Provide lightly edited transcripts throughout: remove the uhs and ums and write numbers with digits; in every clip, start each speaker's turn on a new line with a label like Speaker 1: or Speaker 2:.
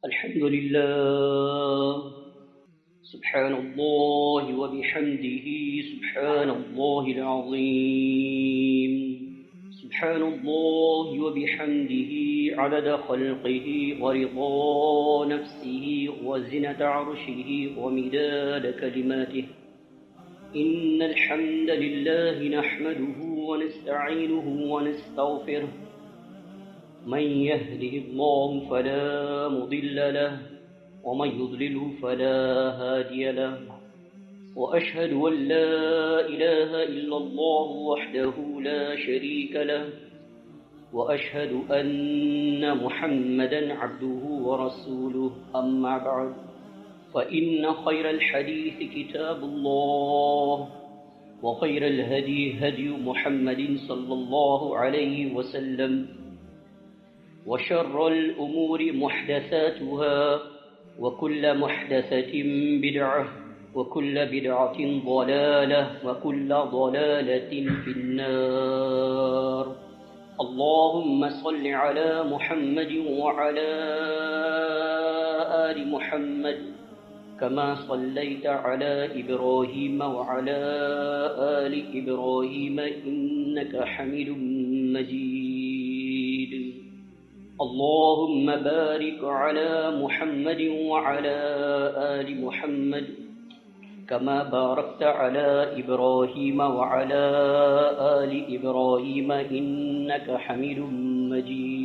Speaker 1: الحمد لله. سبحان الله وبحمده. سبحان الله العظيم. سبحان الله وبحمده عدد خلقه ورضا نفسه وزنة عرشه ومداد كلماته. إن الحمد لله نحمده ونستعينه ونستغفره. من يهده الله فلا مضل له ومن يضلله فلا هادي له، وأشهد أن لا إله إلا الله وحده لا شريك له، وأشهد أن محمدا عبده ورسوله. أما بعد، فإن خير الحديث كتاب الله، وخير الهدي هدي محمد صلى الله عليه وسلم، وشر الأمور محدثاتها، وكل محدثة بدعة، وكل بدعة ضلالة، وكل ضلالة في النار. اللهم صل على محمد وعلى آل محمد كما صليت على إبراهيم وعلى آل إبراهيم إنك حميد مجيد. اللهم بارك على محمد وعلى آل محمد كما باركت على إبراهيم وعلى آل إبراهيم إنك حميد مجيد.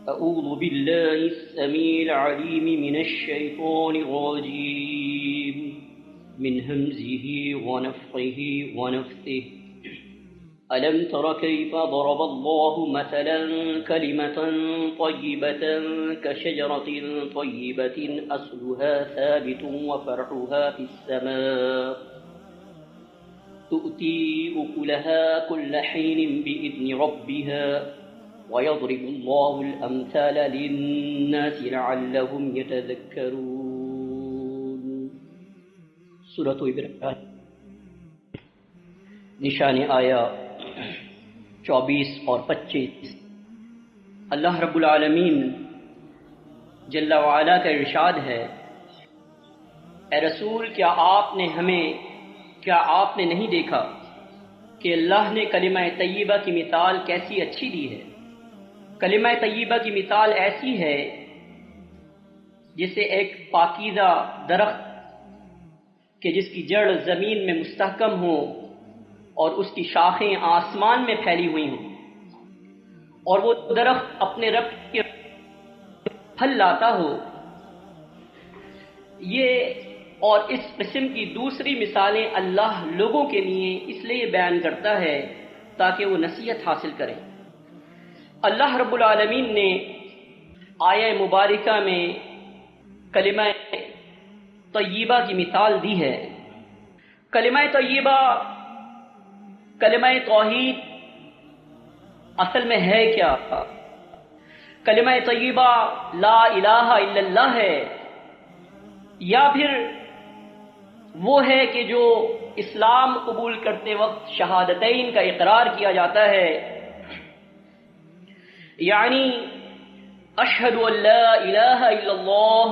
Speaker 1: أعوذ بالله السميع العليم من الشيطان الرجيم، من همزه ونفخه ونفثه. ألم تر كيف ضرب الله مثلا كلمة طيبة كشجرة طيبة أصلها ثابت وفرعها في السماء، تؤتي أكلها كل حين بإذن ربها، ويضرب الله الأمثال للناس لعلهم يتذكرون. سورة ابراہیم، نشان آیا 24 اور 25۔ اللہ رب العالمین جل وعلا کا ارشاد ہے، اے رسول کیا آپ نے نہیں دیکھا کہ اللہ نے کلمہ طیبہ کی مثال کیسی اچھی دی ہے۔ کلمہ طیبہ کی مثال ایسی ہے جسے ایک پاکیزہ درخت کہ جس کی جڑ زمین میں مستحکم ہو اور اس کی شاخیں آسمان میں پھیلی ہوئی ہوں، اور وہ درخت اپنے رب کے پھل لاتا ہو۔ یہ اور اس قسم کی دوسری مثالیں اللہ لوگوں کے لیے اس لیے بیان کرتا ہے تاکہ وہ نصیحت حاصل کریں۔ اللہ رب العالمین نے آیہ مبارکہ میں کلمہ طیبہ کی مثال دی ہے۔ کلمہ طیبہ، کلمہ توحید اصل میں ہے کیا؟ کلمہ طیبہ لا الہ الا اللہ ہے، یا پھر وہ ہے کہ جو اسلام قبول کرتے وقت شہادتین کا اقرار کیا جاتا ہے، یعنی اشہد ان لا الہ الا اللہ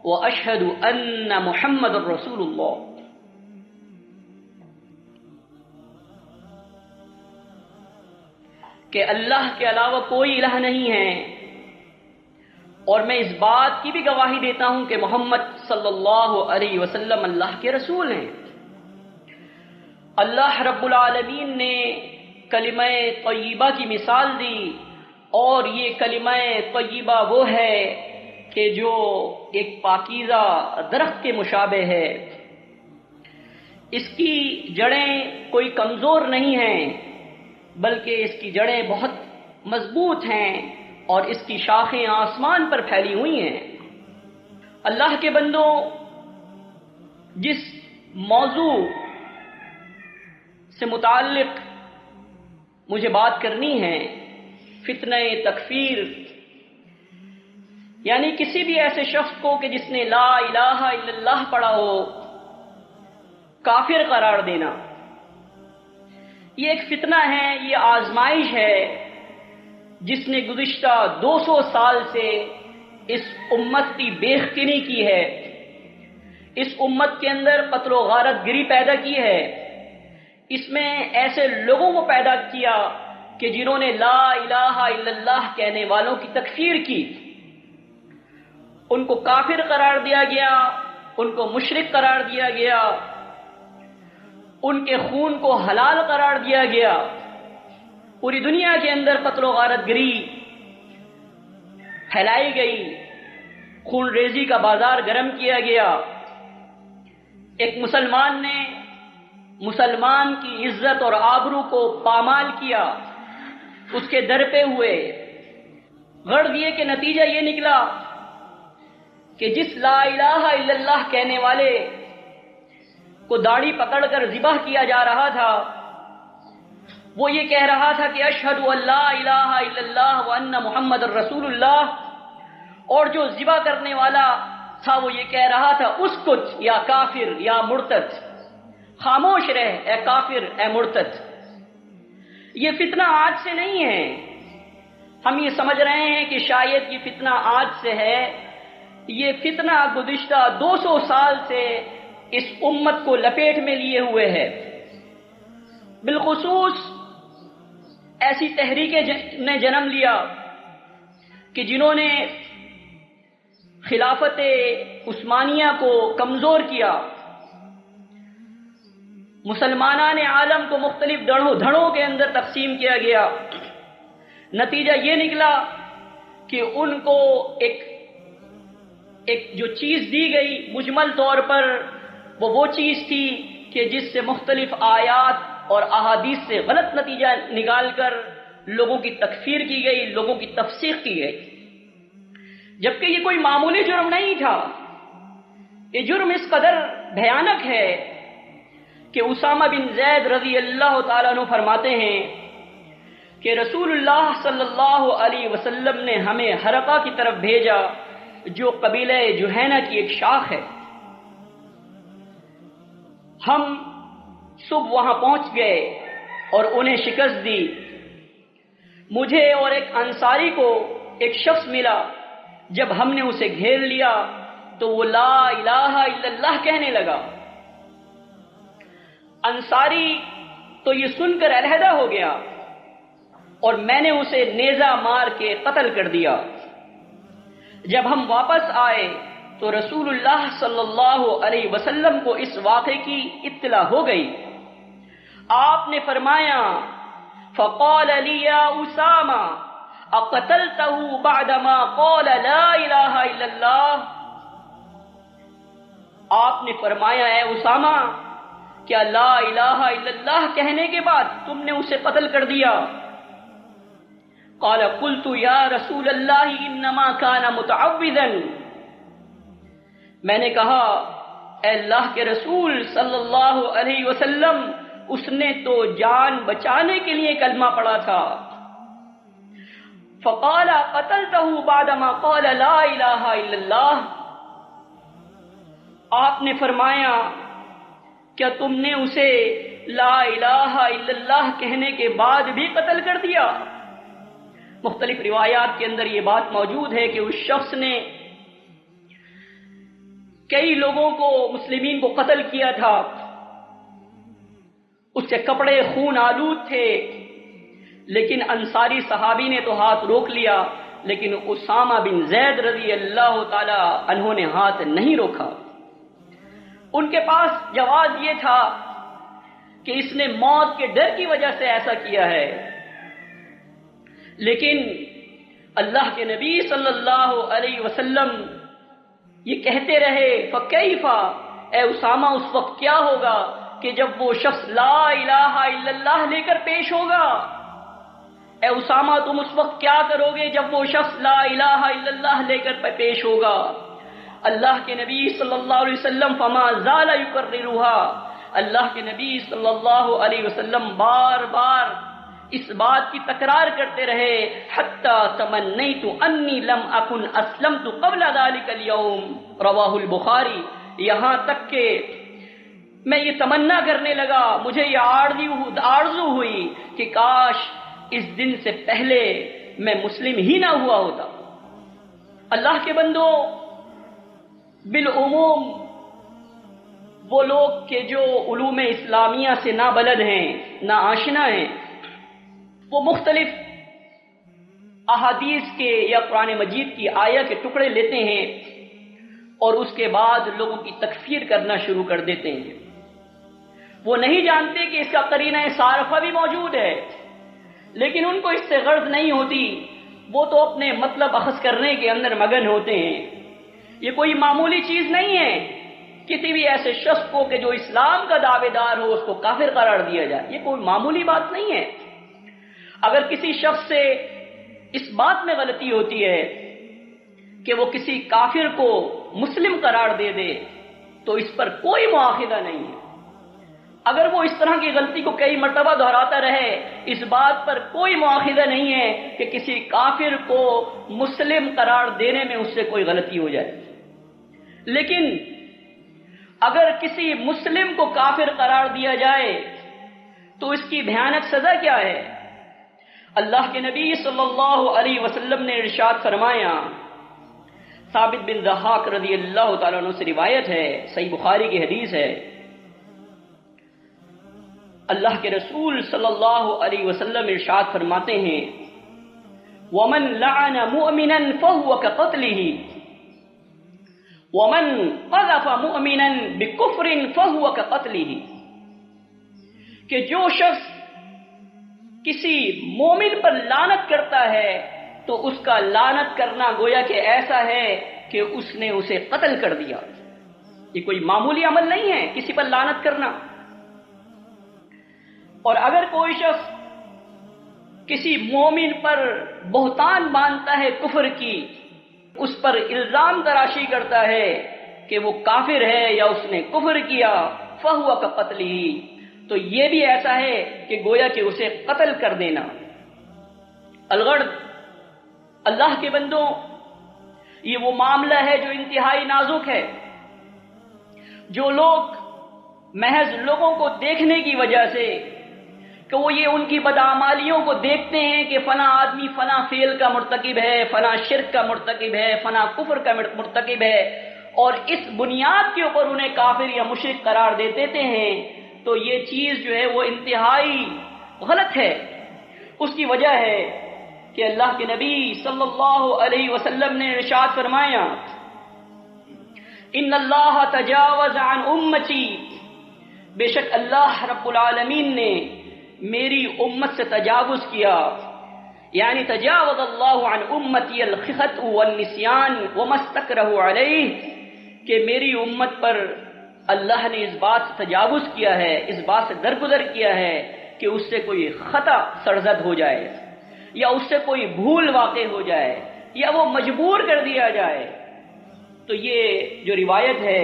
Speaker 1: واشہد ان محمد رسول اللہ۔ کہ اللہ کے علاوہ کوئی الہ نہیں ہے، اور میں اس بات کی بھی گواہی دیتا ہوں کہ محمد صلی اللہ علیہ وسلم اللہ کے رسول ہیں۔ اللہ رب العالمین نے کلمہ طیبہ کی مثال دی، اور یہ کلمہ طیبہ وہ ہے کہ جو ایک پاکیزہ درخت کے مشابہ ہے۔ اس کی جڑیں کوئی کمزور نہیں ہیں، بلکہ اس کی جڑیں بہت مضبوط ہیں، اور اس کی شاخیں آسمان پر پھیلی ہوئی ہیں۔ اللہ کے بندوں، جس موضوع سے متعلق مجھے بات کرنی ہے، فتنہ تکفیر، یعنی کسی بھی ایسے شخص کو کہ جس نے لا الہ الا اللہ پڑھا ہو کافر قرار دینا، یہ ایک فتنہ ہے، یہ آزمائش ہے جس نے گزشتہ 200 سال سے اس امت کی بیخکنی کی ہے، اس امت کے اندر قتل و غارت گری پیدا کی ہے، اس میں ایسے لوگوں کو پیدا کیا کہ جنہوں نے لا الہ الا اللہ کہنے والوں کی تکفیر کی، ان کو کافر قرار دیا گیا، ان کو مشرک قرار دیا گیا، ان کے خون کو حلال قرار دیا گیا، پوری دنیا کے اندر قتل و غارت گری پھیلائی گئی، خون ریزی کا بازار گرم کیا گیا۔ ایک مسلمان نے مسلمان کی عزت اور آبرو کو پامال کیا، اس کے در پہ ہوئے، غڑ دیے کہ نتیجہ یہ نکلا کہ جس لا الہ الا اللہ کہنے والے کو داڑھی پکڑ کر ذبح کیا جا رہا تھا، وہ یہ کہہ رہا تھا کہ اشہد ان لا الہ الا اللہ وان محمد الرسول اللہ، اور جو ذبح کرنے والا تھا وہ یہ کہہ رہا تھا اسکت یا کافر یا مرتد، خاموش رہ اے کافر اے مرتد۔ یہ فتنہ آج سے نہیں ہے، ہم یہ سمجھ رہے ہیں کہ شاید یہ فتنہ آج سے ہے، یہ فتنہ گزشتہ 200 سال سے اس امت کو لپیٹ میں لیے ہوئے ہے۔ بالخصوص ایسی تحریکیں نے جنم لیا کہ جنہوں نے خلافت عثمانیہ کو کمزور کیا، مسلمانان عالم کو مختلف دھڑوں کے اندر تقسیم کیا گیا، نتیجہ یہ نکلا کہ ان کو ایک جو چیز دی گئی مجمل طور پر وہ چیز تھی کہ جس سے مختلف آیات اور احادیث سے غلط نتیجہ نکال کر لوگوں کی تکفیر کی گئی، لوگوں کی تفسیق کی گئی، جبکہ یہ کوئی معمولی جرم نہیں تھا۔ یہ جرم اس قدر بھیانک ہے کہ اسامہ بن زید رضی اللہ تعالیٰ عنہ فرماتے ہیں کہ رسول اللہ صلی اللہ علیہ وسلم نے ہمیں حرقہ کی طرف بھیجا جو قبیلہ جہینہ کی ایک شاخ ہے۔ ہم صبح وہاں پہنچ گئے اور انہیں شکست دی۔ مجھے اور ایک انصاری کو ایک شخص ملا، جب ہم نے اسے گھیر لیا تو وہ لا الہ الا اللہ کہنے لگا۔ انصاری تو یہ سن کر علیحدہ ہو گیا اور میں نے اسے نیزہ مار کے قتل کر دیا۔ جب ہم واپس آئے تو رسول اللہ صلی اللہ علیہ وسلم کو اس واقعے کی اطلاع ہو گئی۔ آپ نے فرمایا فقال لی یا اسامہ اقتلته بعدما قال لا الہ الا اللہ، آپ نے فرمایا اے اسامہ کیا لا الہ الا اللہ کہنے کے بعد تم نے اسے قتل کر دیا؟ قال قلت یا رسول اللہ انما كان متعوذا، میں نے کہا اے اللہ کے رسول صلی اللہ علیہ وسلم اس نے تو جان بچانے کے لیے کلمہ پڑھا تھا۔ فقال قتلته بعدما قال لا الہ الا اللہ، آپ نے فرمایا کیا تم نے اسے لا الہ الا اللہ کہنے کے بعد بھی قتل کر دیا؟ مختلف روایات کے اندر یہ بات موجود ہے کہ اس شخص نے کئی لوگوں کو مسلمین کو قتل کیا تھا، اس کے کپڑے خون آلود تھے، لیکن انصاری صحابی نے تو ہاتھ روک لیا، لیکن اسامہ بن زید رضی اللہ تعالی عنہ نے ہاتھ نہیں روکا۔ ان کے پاس جواز یہ تھا کہ اس نے موت کے ڈر کی وجہ سے ایسا کیا ہے، لیکن اللہ کے نبی صلی اللہ علیہ وسلم یہ کہتے رہے فکیف، اے اسامہ اس وقت کیا ہوگا کہ جب وہ شخص لا الہ الا اللہ لے کر پیش ہوگا؟ اے اسامہ تم اس وقت کیا کرو گے جب وہ شخص لا الہ الا اللہ لے کر پیش ہوگا؟ اللہ کے نبی صلی اللہ علیہ وسلم فما زال یکررها، اللہ کے نبی صلی اللہ علیہ وسلم بار بار اس بات کی تکرار کرتے رہے حتی تمنیت انی لم اکن اسلمت قبل ذلك اليوم، رواہ البخاری، یہاں تک کہ میں یہ تمنا کرنے لگا، مجھے یہ آرزو ہوئی کہ کاش اس دن سے پہلے میں مسلم ہی نہ ہوا ہوتا۔ اللہ کے بندوں، بالعموم وہ لوگ کہ جو علوم اسلامیہ سے نہ بلد ہیں، نہ آشنا ہیں، وہ مختلف احادیث کے یا قرآن مجید کی آیہ کے ٹکڑے لیتے ہیں اور اس کے بعد لوگوں کی تکفیر کرنا شروع کر دیتے ہیں۔ وہ نہیں جانتے کہ اس کا قرینہ صارفہ بھی موجود ہے، لیکن ان کو اس سے غرض نہیں ہوتی، وہ تو اپنے مطلب اخذ کرنے کے اندر مگن ہوتے ہیں۔ یہ کوئی معمولی چیز نہیں ہے کسی بھی ایسے شخص کو کہ جو اسلام کا دعوے دار ہو اس کو کافر قرار دیا جائے، یہ کوئی معمولی بات نہیں ہے۔ اگر کسی شخص سے اس بات میں غلطی ہوتی ہے کہ وہ کسی کافر کو مسلم قرار دے دے تو اس پر کوئی مواخذہ نہیں ہے۔ اگر وہ اس طرح کی غلطی کو کئی مرتبہ دہراتا رہے، اس بات پر کوئی مواخذہ نہیں ہے کہ کسی کافر کو مسلم قرار دینے میں اس سے کوئی غلطی ہو جائے۔ لیکن اگر کسی مسلم کو کافر قرار دیا جائے تو اس کی بھیانک سزا کیا ہے؟ اللہ کے نبی صلی اللہ علیہ وسلم نے ارشاد فرمایا، ثابت بن ضحاک رضی اللہ تعالیٰ عنہ سے روایت ہے، صحیح بخاری کی حدیث ہے، اللہ کے رسول صلی اللہ علیہ وسلم ارشاد فرماتے ہیں، وَمَن لَعَنَ مُؤْمِنًا فَهُوَ كَقَتْلِهِ وَمَن قَذَفَ مُؤْمِنًا بِكُفْرٍ فَهُوَ كَقَتْلِهِ، کہ جو شخص کسی مومن پر لعنت کرتا ہے تو اس کا لعنت کرنا گویا کہ ایسا ہے کہ اس نے اسے قتل کر دیا۔ یہ کوئی معمولی عمل نہیں ہے کسی پر لعنت کرنا۔ اور اگر کوئی شخص کسی مومن پر بہتان باندھتا ہے کفر کی، اس پر الزام تراشی کرتا ہے کہ وہ کافر ہے یا اس نے کفر کیا، فَهُوَ كَقَتْلِهِ، تو یہ بھی ایسا ہے کہ گویا کہ اسے قتل کر دینا۔ الغرض اللہ کے بندوں، یہ وہ معاملہ ہے جو انتہائی نازک ہے۔ جو لوگ محض لوگوں کو دیکھنے کی وجہ سے کہ وہ یہ ان کی بدعمالیوں کو دیکھتے ہیں کہ فلاں آدمی فلاں فعل کا مرتکب ہے، فلاں شرک کا مرتکب ہے، فلاں کفر کا مرتکب ہے، اور اس بنیاد کے اوپر انہیں کافر یا مشرک قرار دیتے ہیں، تو یہ چیز جو ہے وہ انتہائی غلط ہے۔ اس کی وجہ ہے کہ اللہ کے نبی صلی اللہ علیہ وسلم نے ارشاد فرمایا، ان اللہ تجاوز عن امتی، بے شک اللہ رب العالمین نے میری امت سے تجاوز کیا، یعنی تجاوز اللہ عن امتی الخطأ والنسیان وما استکرہوا علیہ، کہ میری امت پر اللہ نے اس بات سے تجاوز کیا ہے، اس بات سے درگزر کیا ہے کہ اس سے کوئی خطا سرزد ہو جائے، یا اس سے کوئی بھول واقع ہو جائے، یا وہ مجبور کر دیا جائے۔ تو یہ جو روایت ہے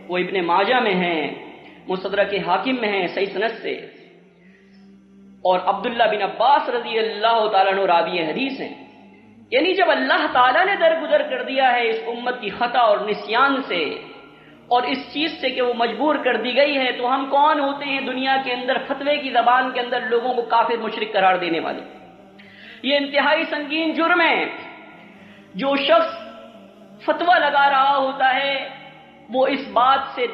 Speaker 1: وہ ابن ماجہ میں ہے، مستدرک حاکم میں ہے صحیح سند سے، اور عبداللہ بن عباس رضی اللہ تعالیٰ عنہ راوی حدیث ہیں۔ یعنی جب اللہ تعالیٰ نے درگزر کر دیا ہے اس امت کی خطا اور نسیان سے، اور اس چیز سے کہ وہ مجبور کر دی گئی ہے، تو ہم کون ہوتے ہیں دنیا کے اندر فتوے کی زبان کے اندر لوگوں کو کافر مشرک قرار دینے والے؟ یہ انتہائی سنگین جرم ہے۔ جو شخص فتویٰ لگا رہا ہوتا ہے وہ اس بات سے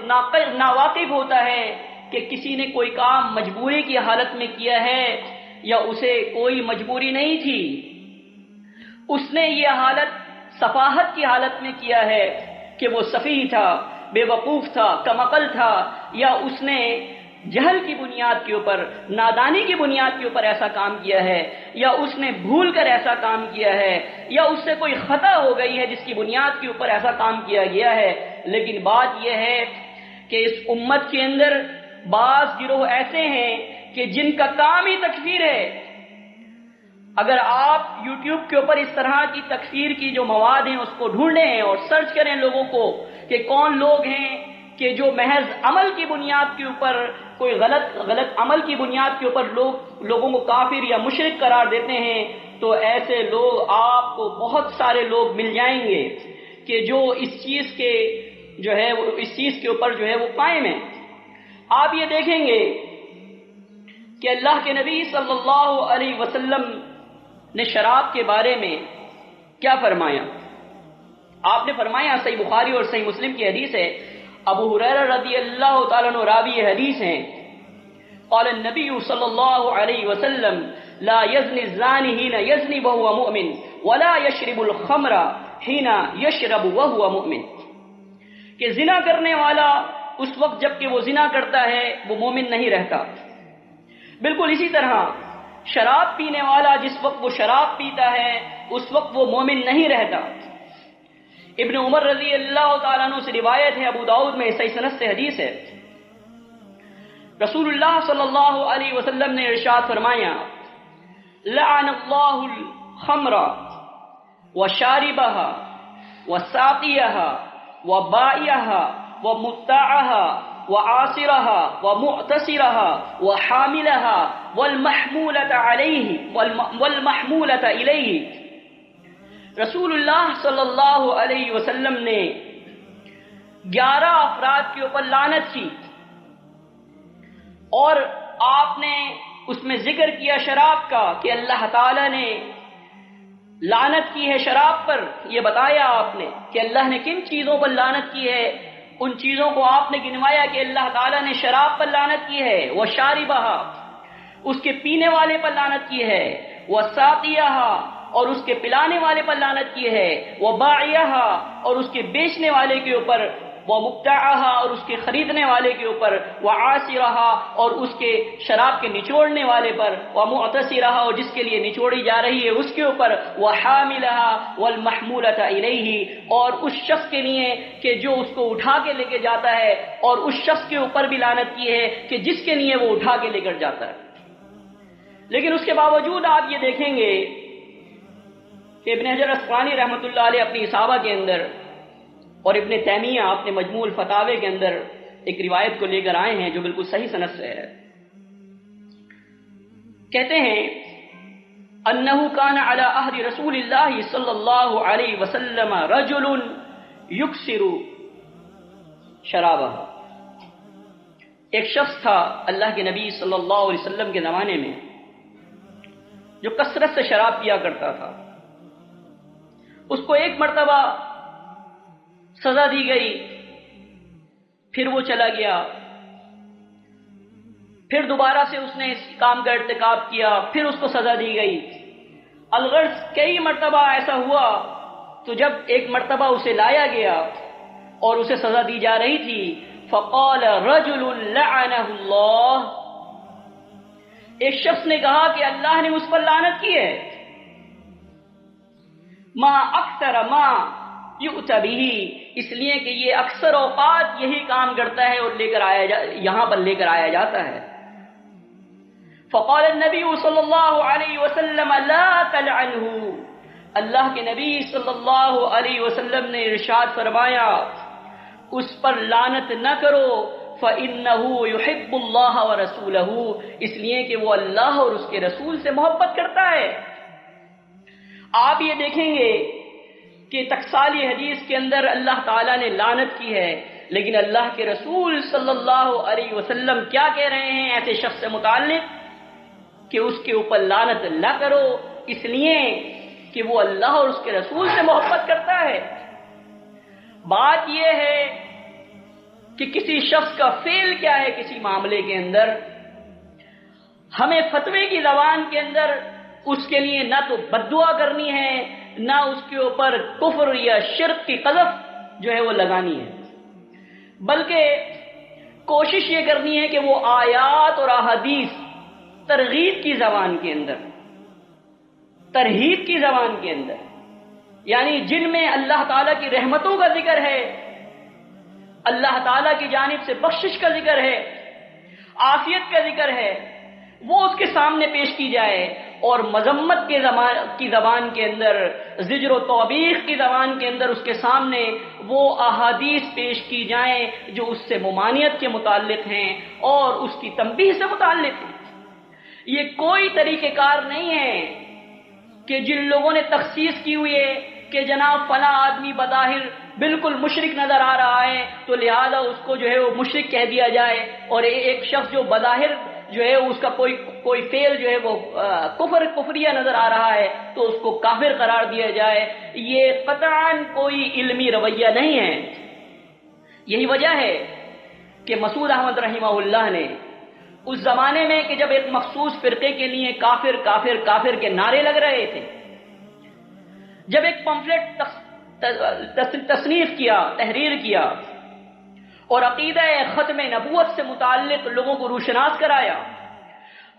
Speaker 1: ناواقف ہوتا ہے کہ کسی نے کوئی کام مجبوری کی حالت میں کیا ہے یا اسے کوئی مجبوری نہیں تھی، اس نے یہ حالت سفاہت کی حالت میں کیا ہے کہ وہ سفیہ تھا، بے وقوف تھا، کم عقل تھا، یا اس نے جہل کی بنیاد کے اوپر، نادانی کی بنیاد کے اوپر ایسا کام کیا ہے، یا اس نے بھول کر ایسا کام کیا ہے، یا اس سے کوئی خطا ہو گئی ہے جس کی بنیاد کے اوپر ایسا کام کیا گیا ہے۔ لیکن بات یہ ہے کہ اس امت کے اندر بعض گروہ ایسے ہیں کہ جن کا کام ہی تکفیر ہے۔ اگر آپ یوٹیوب کے اوپر اس طرح کی تکفیر کی جو مواد ہیں اس کو ڈھونڈیں اور سرچ کریں لوگوں کو کہ کون لوگ ہیں کہ جو محض عمل کی بنیاد کے اوپر، کوئی غلط عمل کی بنیاد کے اوپر لوگوں کو کافر یا مشرک قرار دیتے ہیں، تو ایسے لوگ آپ کو بہت سارے لوگ مل جائیں گے کہ جو اس چیز کے اوپر جو ہے وہ قائم ہیں۔ آپ یہ دیکھیں گے کہ اللہ کے نبی صلی اللہ علیہ وسلم نے شراب کے بارے میں کیا فرمایا؟ آپ نے فرمایا، صحیح بخاری اور صحیح مسلم کی حدیث ہے، ابو ہریرہ رضی اللہ تعالیٰ عنہ راوی حدیث ہیں، قال النبی صلی اللہ علیہ وسلم لا یزنی الزانی حین یزنی وہو مؤمن ولا یشرب الخمر حین یشرب وہو مؤمن، کہ زنا کرنے والا اس وقت جب کہ وہ زنا کرتا ہے وہ مومن نہیں رہتا، بالکل اسی طرح شراب پینے والا جس وقت وہ شراب پیتا ہے اس وقت وہ مومن نہیں رہتا۔ ابن عمر رضی اللہ تعالیٰ عنہ سے روایت ہے، ابو داؤد میں صحیح سند سے حدیث ہے، رسول اللہ صلی اللہ علیہ وسلم نے ارشاد فرمایا، لعن اللہ الخمر وشاربها وساقيها وبائعها ومبتاعها وعاصرها ومعتصرها وحاملها والمحمولة إليه۔ رسول اللہ صلی اللہ علیہ وسلم نے 11 افراد کے اوپر لعنت کی، اور آپ نے اس میں ذکر کیا شراب کا کہ اللہ تعالی نے لعنت کی ہے شراب پر۔ یہ بتایا آپ نے کہ اللہ نے کن چیزوں پر لعنت کی ہے، ان چیزوں کو آپ نے گنوایا کہ اللہ تعالیٰ نے شراب پر لعنت کی ہے، وہ شاربہا اس کے پینے والے پر لعنت کی ہے، وہ ساقیہا اور اس کے پلانے والے پر لعنت کی ہے، وہ باعیہا اور اس کے بیچنے والے کے اوپر، وہ مبتاعہا اور اس کے خریدنے والے کے اوپر، وہ عاصرہا اور اس کے شراب کے نچوڑنے والے پر، وہ معتصرہا اور جس کے لیے نچوڑی جا رہی ہے اس کے اوپر، وہ حاملہا والمحمولۃ الیہ اور اس شخص کے لیے کہ جو اس کو اٹھا کے لے کے جاتا ہے، اور اس شخص کے اوپر بھی لعنت کی ہے کہ جس کے لیے وہ اٹھا کے لے کر جاتا ہے۔ لیکن اس کے باوجود آپ یہ دیکھیں گے کہ ابن حجر اسقلانی رحمۃ اللہ علیہ اپنی اصابہ کے اندر اور ابن تیمیہ اپنے مجموع الفتاوی کے اندر ایک روایت کو لے کر آئے ہیں جو بالکل صحیح سند سے ہے۔ کہتے ہیں انہ کان علی عہد رسول اللہ صلی اللہ علیہ وسلم رجل یکسر شرابہ، ایک شخص تھا اللہ کے نبی صلی اللہ علیہ وسلم کے زمانے میں جو کثرت سے شراب پیا کرتا تھا۔ اس کو ایک مرتبہ سزا دی گئی، پھر وہ چلا گیا، پھر دوبارہ سے اس نے اس کام کا ارتکاب کیا، پھر اس کو سزا دی گئی، الغرض کئی مرتبہ ایسا ہوا، تو جب ایک مرتبہ اسے لایا گیا اور اسے سزا دی جا رہی تھی، فقال رجل لعنہ اللہ، ایک شخص نے کہا کہ اللہ نے اس پر لعنت کی ہے، ما اکثر ما یؤتی بہ، اس لیے کہ یہ اکثر اوقات یہی کام کرتا ہے اور یہاں پر لے کر آیا جاتا ہے۔ فقال النبی صلی اللہ علیہ وسلم لا تلعنہ، اللہ کے نبی صلی اللہ علیہ وسلم نے ارشاد فرمایا اس پر لعنت نہ کرو، فإنہ یحب اللہ ورسولہ، اس لیے کہ وہ اللہ اور اس کے رسول سے محبت کرتا ہے۔ آپ یہ دیکھیں گے کہ تکسالی حدیث کے اندر اللہ تعالیٰ نے لعنت کی ہے، لیکن اللہ کے رسول صلی اللہ علیہ وسلم کیا کہہ رہے ہیں ایسے شخص سے متعلق کہ اس کے اوپر لعنت نہ کرو، اس لیے کہ وہ اللہ اور اس کے رسول سے محبت کرتا ہے۔ بات یہ ہے کہ کسی شخص کا فعل کیا ہے کسی معاملے کے اندر، ہمیں فتوے کی زبان کے اندر اس کے لیے نہ تو بد دعا کرنی ہے، نہ اس کے اوپر کفر یا شرک کی قذف جو ہے وہ لگانی ہے، بلکہ کوشش یہ کرنی ہے کہ وہ آیات اور احادیث ترغیب کی زبان کے اندر، ترہیب کی زبان کے اندر، یعنی جن میں اللہ تعالیٰ کی رحمتوں کا ذکر ہے، اللہ تعالیٰ کی جانب سے بخشش کا ذکر ہے، عافیت کا ذکر ہے، وہ اس کے سامنے پیش کی جائے، اور مذمت کی زبان کے اندر، زجر و توبیخ کی زبان کے اندر اس کے سامنے وہ احادیث پیش کی جائیں جو اس سے ممانعت کے متعلق ہیں اور اس کی تنبیہ سے متعلق ہیں۔ یہ کوئی طریقہ کار نہیں ہے کہ جن لوگوں نے تخصیص کی ہوئی ہے کہ جناب فلاں آدمی بظاہر بالکل مشرک نظر آ رہا ہے تو لہذا اس کو جو ہے وہ مشرک کہہ دیا جائے، اور ایک شخص جو بظاہر جو ہے اس کا کوئی فعل جو ہے وہ کفریہ نظر آ رہا ہے تو اس کو کافر قرار دیا جائے، یہ قطعاً کوئی علمی رویہ نہیں ہے۔ یہی وجہ ہے کہ مسعود احمد رحمہ اللہ نے اس زمانے میں کہ جب ایک مخصوص فرقے کے لیے کافر کافر کافر کے نعرے لگ رہے تھے، جب ایک پمفلٹ تصنیف کیا، تحریر کیا اور عقیدہ ختم نبوت سے متعلق لوگوں کو روشناس کرایا،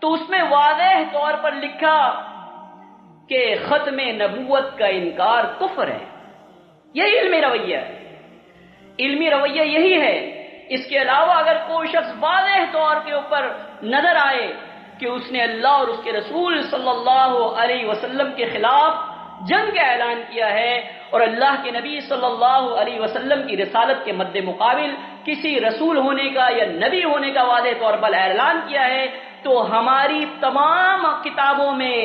Speaker 1: تو اس میں واضح طور پر لکھا کہ ختم نبوت کا انکار کفر ہے۔ یہی علمی رویہ ہے، علمی رویہ یہی ہے۔ اس کے علاوہ اگر کوئی شخص واضح طور کے اوپر نظر آئے کہ اس نے اللہ اور اس کے رسول صلی اللہ علیہ وسلم کے خلاف جنگ کا اعلان کیا ہے اور اللہ کے نبی صلی اللہ علیہ وسلم کی رسالت کے مد مقابل کسی رسول ہونے کا یا نبی ہونے کا واضح طور پر اعلان کیا ہے، تو ہماری تمام کتابوں میں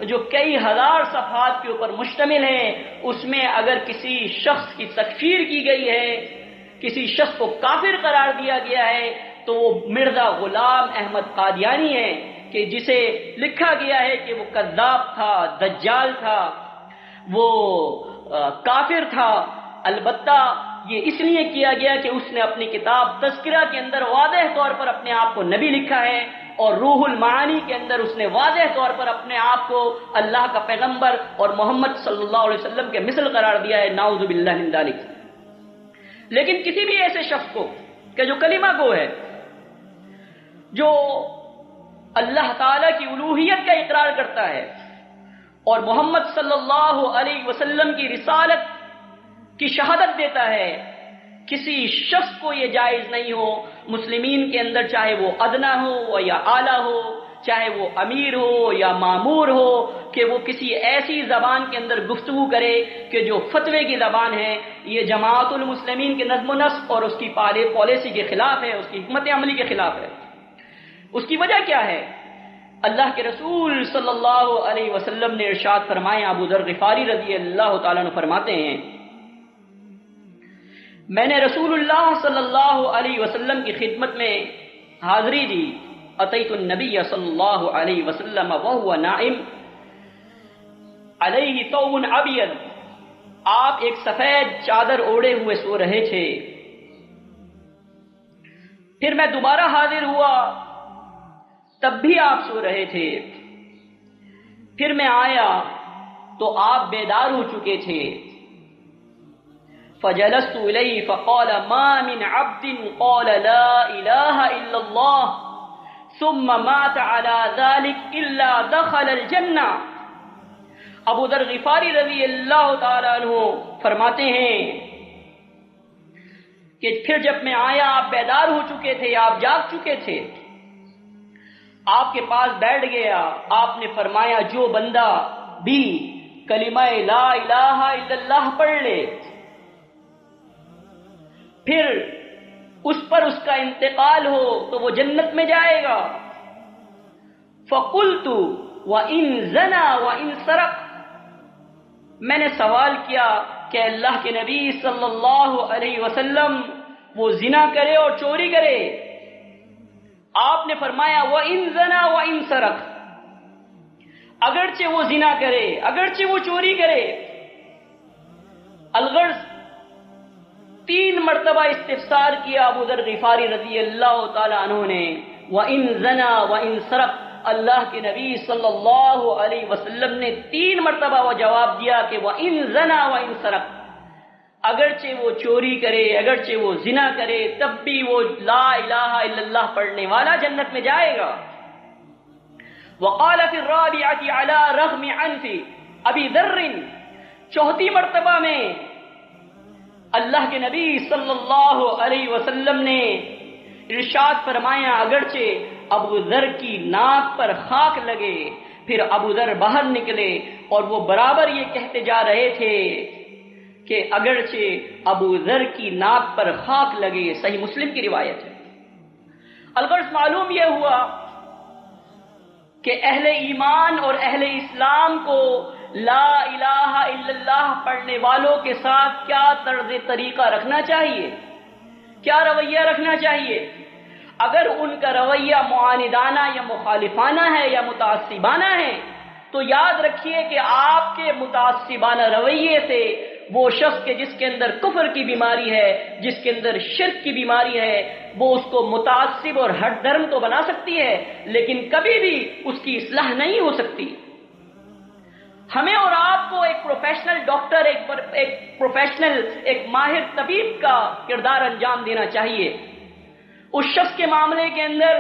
Speaker 1: جو کئی ہزار صفحات کے اوپر مشتمل ہیں، اس میں اگر کسی شخص کی تکفیر کی گئی ہے، کسی شخص کو کافر قرار دیا گیا ہے، تو وہ مرزا غلام احمد قادیانی ہے کہ جسے لکھا گیا ہے کہ وہ کذاب تھا، دجال تھا، وہ کافر تھا۔ البتہ یہ اس لیے کیا گیا کہ اس نے اپنی کتاب تذکرہ کے اندر واضح طور پر اپنے آپ کو نبی لکھا ہے، اور روح المعانی کے اندر اس نے واضح طور پر اپنے آپ کو اللہ کا پیغمبر اور محمد صلی اللہ علیہ وسلم کے مثل قرار دیا ہے، نعوذ باللہ من ذالک۔ لیکن کسی بھی ایسے شخص کو کہ جو کلمہ گو ہے، جو اللہ تعالی کی الوہیت کا اقرار کرتا ہے اور محمد صلی اللہ علیہ وسلم کی رسالت کی شہادت دیتا ہے، کسی شخص کو یہ جائز نہیں ہو مسلمین کے اندر، چاہے وہ ادنا ہو یا اعلیٰ ہو، چاہے وہ امیر ہو یا مامور ہو، کہ وہ کسی ایسی زبان کے اندر گفتگو کرے کہ جو فتوے کی زبان ہے۔ یہ جماعت المسلمین کے نظم و نسق اور اس کی پالیسی کے خلاف ہے، اس کی حکمت عملی کے خلاف ہے۔ اس کی وجہ کیا ہے؟ اللہ کے رسول صلی اللہ علیہ وسلم نے ارشاد فرمایا، ابو ذر غفاری رضی اللہ تعالیٰ عنہ فرماتے ہیں، میں نے رسول اللہ صلی اللہ علیہ وسلم کی خدمت میں حاضری دی، اتیت النبی صلی اللہ علیہ وسلم وهو نائم علیہ ثوب ابیض، آپ ایک سفید چادر اوڑھے ہوئے سو رہے تھے۔ پھر میں دوبارہ حاضر ہوا، تب بھی آپ سو رہے تھے۔ پھر میں آیا تو آپ بیدار ہو چکے تھے۔ فجلست الیہ فقال ما من عبد قال لا الہ الا اللہ ثم مات على ذلك الا دخل الجنہ۔ ابو ذر غفاری رضی اللہ تعالیٰ عنہ فرماتے ہیں کہ پھر جب میں آیا آپ بیدار ہو چکے تھے، آپ جاگ چکے تھے، آپ کے پاس بیٹھ گیا، آپ نے فرمایا جو بندہ بھی کلمہ لا الہ الا اللہ پڑھ لے پھر اس پر اس کا انتقال ہو تو وہ جنت میں جائے گا۔ فقلت وَإِن زَنَا وَإِن سَرَقَ، میں نے سوال کیا کہ اللہ کے نبی صلی اللہ علیہ وسلم وہ زنا کرے اور چوری کرے؟ آپ نے فرمایا وَإِن زَنَا وَإِن سَرَقَ، اگرچہ وہ زنا کرے، اگرچہ وہ چوری کرے۔ الغرض 3 مرتبہ استفسار کیا ابو ذر غفاری رضی اللہ تعالی عنہ نے، وَإِن زَنَا وَإِن سَرَقَ، اللہ کے نبی صلی اللہ علیہ وسلم نے 3 مرتبہ وہ جواب دیا کہ وَإِن زَنَا وَإِن سَرَقَ، اگرچہ وہ چوری کرے، اگرچہ وہ زنا کرے، تب بھی وہ لا الہ الا اللہ پڑھنے والا جنت میں جائے گا۔ وقال فی الرابعۃ علی رغم عنف ابی ذر، 4تھی مرتبہ میں اللہ کے نبی صلی اللہ علیہ وسلم نے ارشاد فرمایا اگرچہ ابو ذر کی ناک پر خاک لگے۔ پھر ابو ذر باہر نکلے اور وہ برابر یہ کہتے جا رہے تھے کہ اگرچہ ابو ذر کی ناک پر خاک لگے۔ صحیح مسلم کی روایت ہے۔ الغرض معلوم یہ ہوا کہ اہل ایمان اور اہل اسلام کو لا الہ الا اللہ پڑھنے والوں کے ساتھ کیا طرز طریقہ رکھنا چاہیے، کیا رویہ رکھنا چاہیے۔ اگر ان کا رویہ معاندانہ یا مخالفانہ ہے یا متعصبانہ ہے تو یاد رکھیے کہ آپ کے متعصبانہ رویے سے وہ شخص کے جس کے اندر کفر کی بیماری ہے، جس کے اندر شرک کی بیماری ہے، وہ اس کو متعصب اور ہٹ دھرم تو بنا سکتی ہے لیکن کبھی بھی اس کی اصلاح نہیں ہو سکتی۔ ہمیں اور آپ کو ایک پروفیشنل ڈاکٹر، ایک ماہر طبیب کا کردار انجام دینا چاہیے اس شخص کے معاملے کے اندر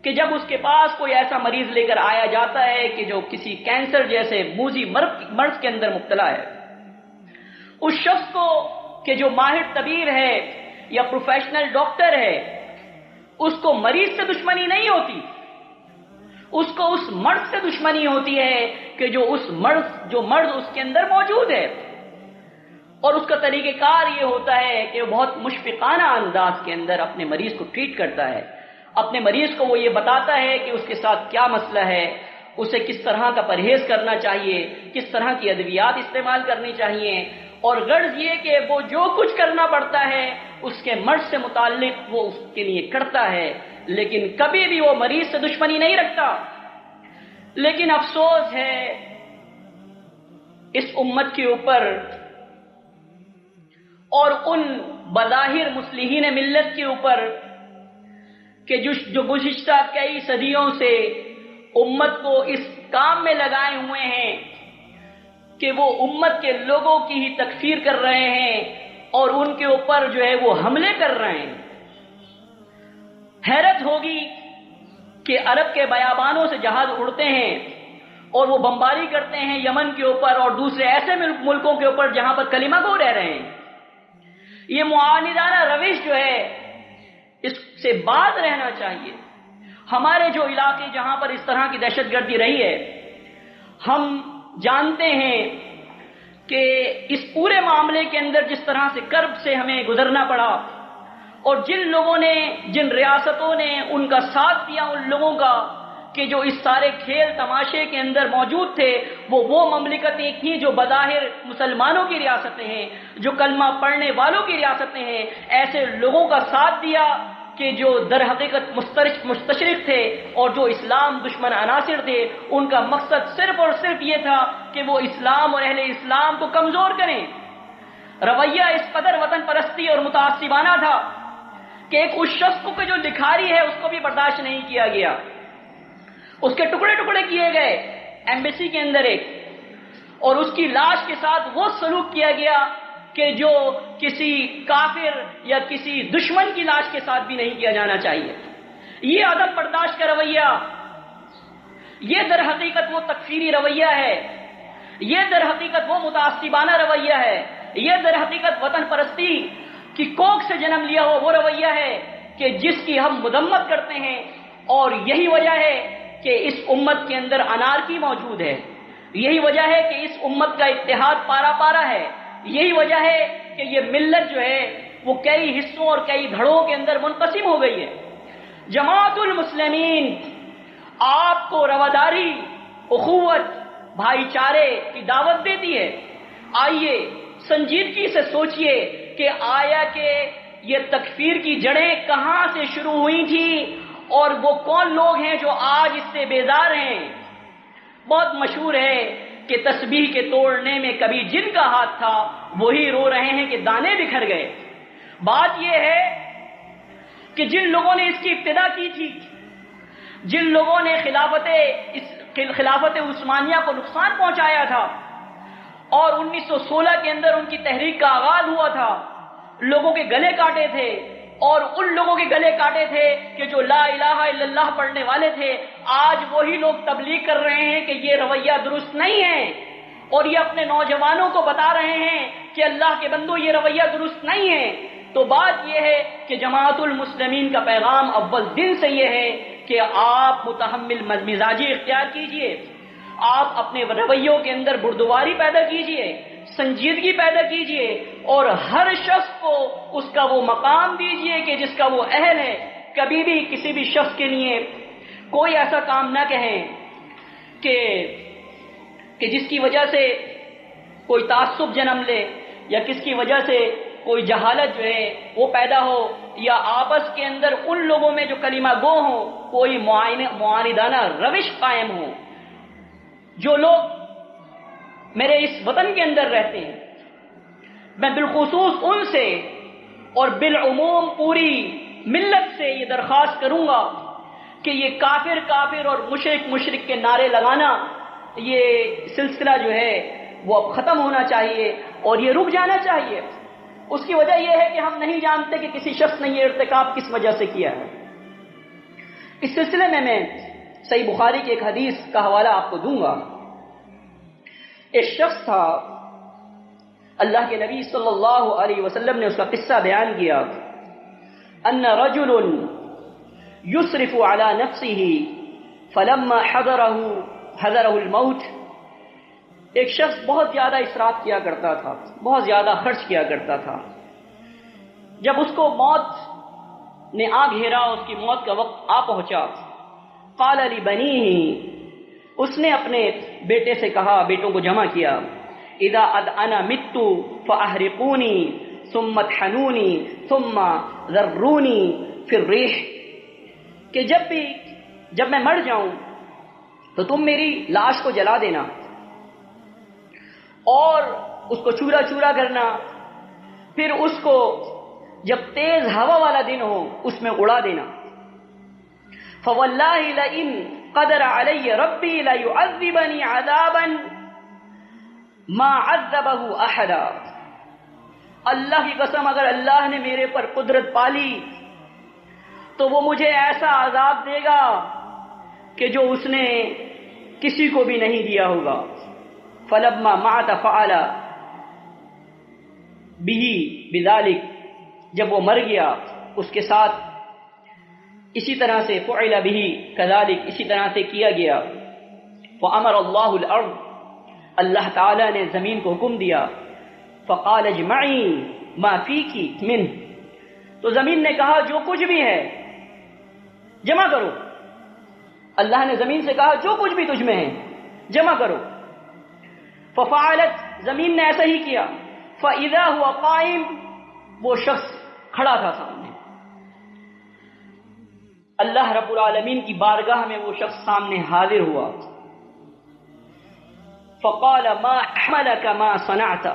Speaker 1: کہ جب اس کے پاس کوئی ایسا مریض لے کر آیا جاتا ہے کہ جو کسی کینسر جیسے موذی مرض کے اندر مبتلا ہے، اس شخص کو کہ جو ماہر طبیب ہے یا پروفیشنل ڈاکٹر ہے، اس کو مریض سے دشمنی نہیں ہوتی، اس کو اس مرض سے دشمنی ہوتی ہے کہ جو مرض اس کے اندر موجود ہے، اور اس کا طریقہ کار یہ ہوتا ہے کہ وہ بہت مشفقانہ انداز کے اندر اپنے مریض کو ٹریٹ کرتا ہے، اپنے مریض کو وہ یہ بتاتا ہے کہ اس کے ساتھ کیا مسئلہ ہے، اسے کس طرح کا پرہیز کرنا چاہیے، کس طرح کی ادویات استعمال کرنی چاہیے، اور غرض یہ کہ وہ جو کچھ کرنا پڑتا ہے اس کے مرض سے متعلق وہ اس کے لیے کرتا ہے، لیکن کبھی بھی وہ مریض سے دشمنی نہیں رکھتا۔ لیکن افسوس ہے اس امت کے اوپر اور ان بظاہر مصلحین ملت کے اوپر کہ جو گزشتہ کئی صدیوں سے امت کو اس کام میں لگائے ہوئے ہیں کہ وہ امت کے لوگوں کی ہی تکفیر کر رہے ہیں اور ان کے اوپر جو ہے وہ حملے کر رہے ہیں۔ حیرت ہوگی کہ عرب کے بیابانوں سے جہاز اڑتے ہیں اور وہ بمباری کرتے ہیں یمن کے اوپر اور دوسرے ایسے ملکوں کے اوپر جہاں پر کلمہ گو رہ رہے ہیں۔ یہ معاندانہ روش جو ہے اس سے باز رہنا چاہیے۔ ہمارے جو علاقے جہاں پر اس طرح کی دہشت گردی رہی ہے، ہم جانتے ہیں کہ اس پورے معاملے کے اندر جس طرح سے کرب سے ہمیں گزرنا پڑا، اور جن ریاستوں نے ان کا ساتھ دیا ان لوگوں کا کہ جو اس سارے کھیل تماشے کے اندر موجود تھے، وہ مملکتیں تھیں جو بظاہر مسلمانوں کی ریاستیں ہیں، جو کلمہ پڑھنے والوں کی ریاستیں ہیں، ایسے لوگوں کا ساتھ دیا کہ جو در حقیقت مستشرق تھے اور جو اسلام دشمن عناصر تھے، ان کا مقصد صرف اور صرف یہ تھا کہ وہ اسلام اور اہل اسلام کو کمزور کریں۔ رویہ اس قدر وطن پرستی اور متعصبانہ تھا کہ اس شخص کو جو لکھاری ہے اس کو بھی برداشت نہیں کیا گیا، اس کے ٹکڑے ٹکڑے کیے گئے ایمبیسی کے اندر اور اس کی لاش کے ساتھ وہ سلوک کیا گیا کہ جو کسی کافر یا کسی دشمن کی لاش کے ساتھ بھی نہیں کیا جانا چاہیے۔ یہ عدم برداشت کا رویہ، یہ در حقیقت وہ تکفیری رویہ ہے، یہ در حقیقت وہ متعصبانہ رویہ ہے، یہ در حقیقت وطن پرستی کی کوکھ سے جنم لیا ہوا وہ رویہ ہے کہ جس کی ہم مذمت کرتے ہیں، اور یہی وجہ ہے کہ اس امت کے اندر انارکی موجود ہے، یہی وجہ ہے کہ اس امت کا اتحاد پارا پارا ہے، یہی وجہ ہے کہ یہ ملت جو ہے وہ کئی حصوں اور کئی دھڑوں کے اندر منقسم ہو گئی ہے۔ جماعت المسلمین آپ کو رواداری، اخوت، بھائی چارے کی دعوت دیتی ہے۔ آئیے سنجیدگی سے سوچئے کہ آیا کہ یہ تکفیر کی جڑیں کہاں سے شروع ہوئی تھیں اور وہ کون لوگ ہیں جو آج اس سے بیزار ہیں۔ بہت مشہور ہے کہ تسبیح کے توڑنے میں کبھی جن کا ہاتھ تھا وہی رو رہے ہیں کہ دانے بکھر گئے۔ بات یہ ہے کہ جن لوگوں نے اس کی ابتدا کی تھی، جن لوگوں نے خلافت عثمانیہ کو نقصان پہنچایا تھا اور 1916 کے اندر ان کی تحریک کا آغاز ہوا تھا، لوگوں کے گلے کاٹے تھے، اور ان لوگوں کے گلے کاٹے تھے کہ جو لا الہ الا اللہ پڑھنے والے تھے، آج وہی لوگ تبلیغ کر رہے ہیں کہ یہ رویہ درست نہیں ہے، اور یہ اپنے نوجوانوں کو بتا رہے ہیں کہ اللہ کے بندو یہ رویہ درست نہیں ہے۔ تو بات یہ ہے کہ جماعت المسلمین کا پیغام اول دن سے یہ ہے کہ آپ متحمل مزاجی اختیار کیجئے، آپ اپنے رویوں کے اندر بردباری پیدا کیجئے، سنجیدگی پیدا کیجئے، اور ہر شخص کو اس کا وہ مقام دیجئے کہ جس کا وہ اہل ہے۔ کبھی بھی کسی بھی شخص کے لیے کوئی ایسا کام نہ کہیں کہ جس کی وجہ سے کوئی تعصب جنم لے، یا کس کی وجہ سے کوئی جہالت جو ہے وہ پیدا ہو، یا آپس کے اندر ان لوگوں میں جو کلمہ گو ہو کوئی معاندانہ روش قائم ہو. جو لوگ میرے اس وطن کے اندر رہتے ہیں، میں بالخصوص ان سے اور بالعموم پوری ملت سے یہ درخواست کروں گا کہ یہ کافر کافر اور مشرک مشرک کے نعرے لگانا، یہ سلسلہ جو ہے وہ اب ختم ہونا چاہیے اور یہ رک جانا چاہیے. اس کی وجہ یہ ہے کہ ہم نہیں جانتے کہ کسی شخص نے یہ ارتکاب کس وجہ سے کیا ہے. اس سلسلے میں صحیح بخاری کی ایک حدیث کا حوالہ آپ کو دوں گا. ایک شخص تھا، اللہ کے نبی صلی اللہ علیہ وسلم نے اس کا قصہ بیان کیا. ان رجل یسرف علی نفسه فلما حضره الموت. ایک شخص بہت زیادہ اسراف کیا کرتا تھا، بہت زیادہ خرچ کیا کرتا تھا. جب اس کو موت نے آ گھیرا، اس کی موت کا وقت آ پہنچا، قال لبنیہ، اس نے اپنے بیٹے سے کہا، بیٹوں کو جمع کیا، اذا انا مت فاحرقونی ثم اطحنونی ثم ذرونی فی الریح، کہ جب میں مر جاؤں تو تم میری لاش کو جلا دینا اور اس کو چورا چورا کرنا، پھر اس کو جب تیز ہوا والا دن ہو اس میں اڑا دینا. فواللہ لئن قدر علی ربی لیعذبنی عذابا ما عذبہ احدا. اللہ کی قسم اگر اللہ نے میرے پر قدرت پالی تو وہ مجھے ایسا عذاب دے گا کہ جو اس نے کسی کو بھی نہیں دیا ہوگا. فلما مات فعل به بذلك، جب وہ مر گیا اس کے ساتھ اسی طرح سے فعل به كذلك، اسی طرح سے کیا گیا. فامر اللہ الارض، اللہ تعالی نے زمین کو حکم دیا، فقال اجمعی ما فیک منه، تو زمین نے کہا جو کچھ بھی ہے جمع کرو. اللہ نے زمین سے کہا جو کچھ بھی تجھ میں ہے جمع کرو. ففعلت، زمین نے ایسا ہی کیا. فاذا هو قائم، وہ شخص کھڑا تھا سامنے. اللہ رب العالمین کی بارگاہ میں وہ شخص سامنے حاضر ہوا. فقال ما حملك ما صنعت،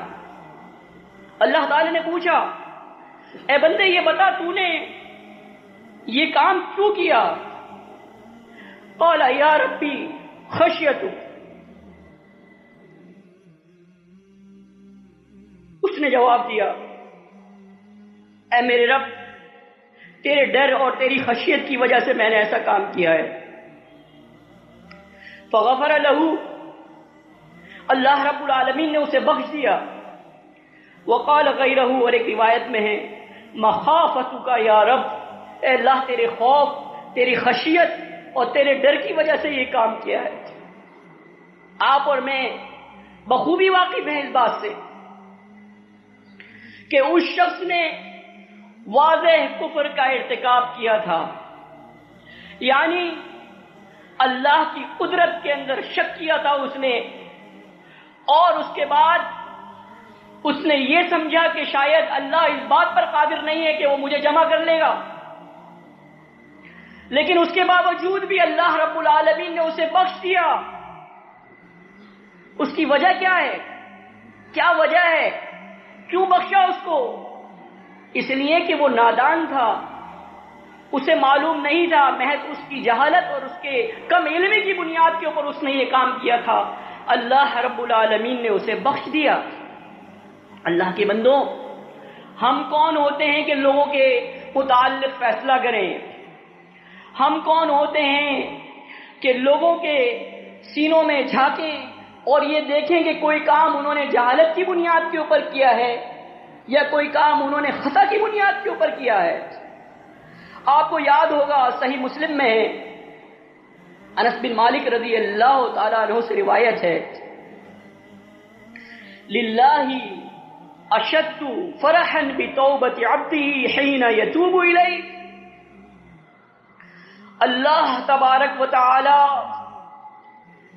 Speaker 1: اللہ تعالی نے پوچھا اے بندے یہ بتا تو نے یہ کام کیوں کیا؟ قال یا ربی خشیتک، اس نے جواب دیا اے میرے رب تیرے ڈر اور تیری خشیت کی وجہ سے میں نے ایسا کام کیا ہے. فغفر له، اللہ رب العالمین نے اسے بخش دیا. وقال غیرہ، اور ایک روایت میں ہے مخافتک یا رب، اے اللہ تیرے خوف، تیری خشیت اور تیرے ڈر کی وجہ سے یہ کام کیا ہے. آپ اور میں بخوبی واقف ہیں اس بات سے کہ اس شخص نے واضح کفر کا ارتکاب کیا تھا، یعنی اللہ کی قدرت کے اندر شک کیا تھا اس نے، اور اس کے بعد اس نے یہ سمجھا کہ شاید اللہ اس بات پر قادر نہیں ہے کہ وہ مجھے جمع کر لے گا. لیکن اس کے باوجود بھی اللہ رب العالمین نے اسے بخش دیا. اس کی وجہ کیا ہے؟ کیا وجہ ہے؟ کیوں بخشا اس کو؟ اس لیے کہ وہ نادان تھا، اسے معلوم نہیں تھا، محض اس کی جہالت اور اس کے کم علمی کی بنیاد کے اوپر اس نے یہ کام کیا تھا. اللہ رب العالمین نے اسے بخش دیا. اللہ کے بندوں، ہم کون ہوتے ہیں کہ لوگوں کے متعلق فیصلہ کریں؟ ہم کون ہوتے ہیں کہ لوگوں کے سینوں میں جھانکیں اور یہ دیکھیں کہ کوئی کام انہوں نے جہالت کی بنیاد کے اوپر کیا ہے یا کوئی کام انہوں نے خطا کی بنیاد کے اوپر کیا ہے؟ آپ کو یاد ہوگا صحیح مسلم میں ہے، انس بن مالک رضی اللہ تعالیٰ عنہ سے روایت ہے، للہ اشد فرحا بتوبۃ عبدہ حین یتوب الیہ. اللہ تبارک و تعالی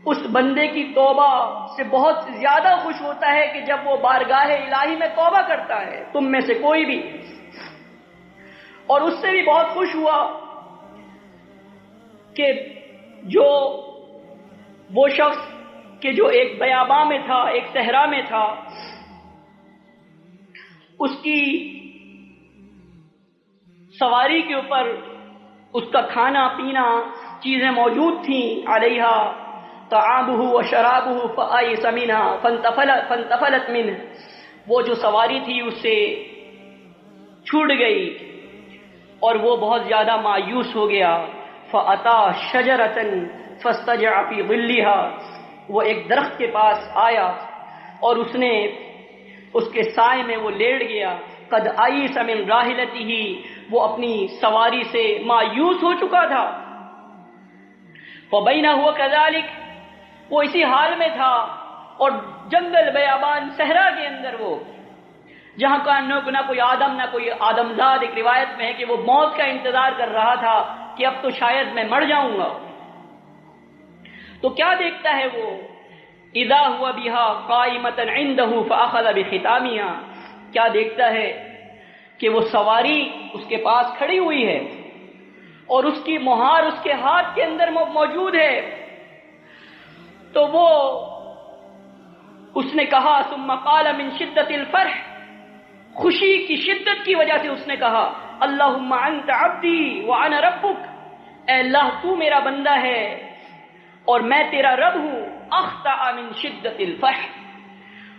Speaker 1: اس بندے کی توبہ سے بہت زیادہ خوش ہوتا ہے کہ جب وہ بارگاہ الہی میں توبہ کرتا ہے، تم میں سے کوئی بھی، اور اس سے بھی بہت خوش ہوا کہ جو وہ شخص کہ جو ایک بیاباں میں تھا، ایک صحرا میں تھا، اس کی سواری کے اوپر اس کا کھانا پینا چیزیں موجود تھیں، علیہا طعامہ و شرابہ فآیس منہا فانتفلت منہ، وہ جو سواری تھی اس سے چھوٹ گئی اور وہ بہت زیادہ مایوس ہو گیا۔ فأتی شجرۃ فاستجع فی ظلھا، وہ ایک درخت کے پاس آیا اور اس نے اس کے سائے میں وہ لیٹ گیا۔ قد آئیس من راحلتہ، وہ اپنی سواری سے مایوس ہو چکا تھا۔ فبینہ ہوا کذالک، وہ اسی حال میں تھا، اور جنگل بیابان صحرا کے اندر وہ جہاں کا نہ کوئی آدم نہ کوئی آدمزاد، ایک روایت میں ہے کہ وہ موت کا انتظار کر رہا تھا کہ اب تو شاید میں مر جاؤں گا۔ تو کیا دیکھتا ہے وہ؟ اذا ہوا بہا قائمۃ عندہ فاخذ بختامہا، کیا دیکھتا ہے کہ وہ سواری اس کے پاس کھڑی ہوئی ہے اور اس کی مہار اس کے ہاتھ کے اندر موجود ہے۔ تو وہ اس نے کہا، ثم قال من شدت الفرح، خوشی کی شدت کی وجہ سے اس نے کہا، اللہم انت عبدی وانا ربک، اے اللہ تو میرا بندہ ہے اور میں تیرا رب ہوں۔ اخطأ من شدت الفرح،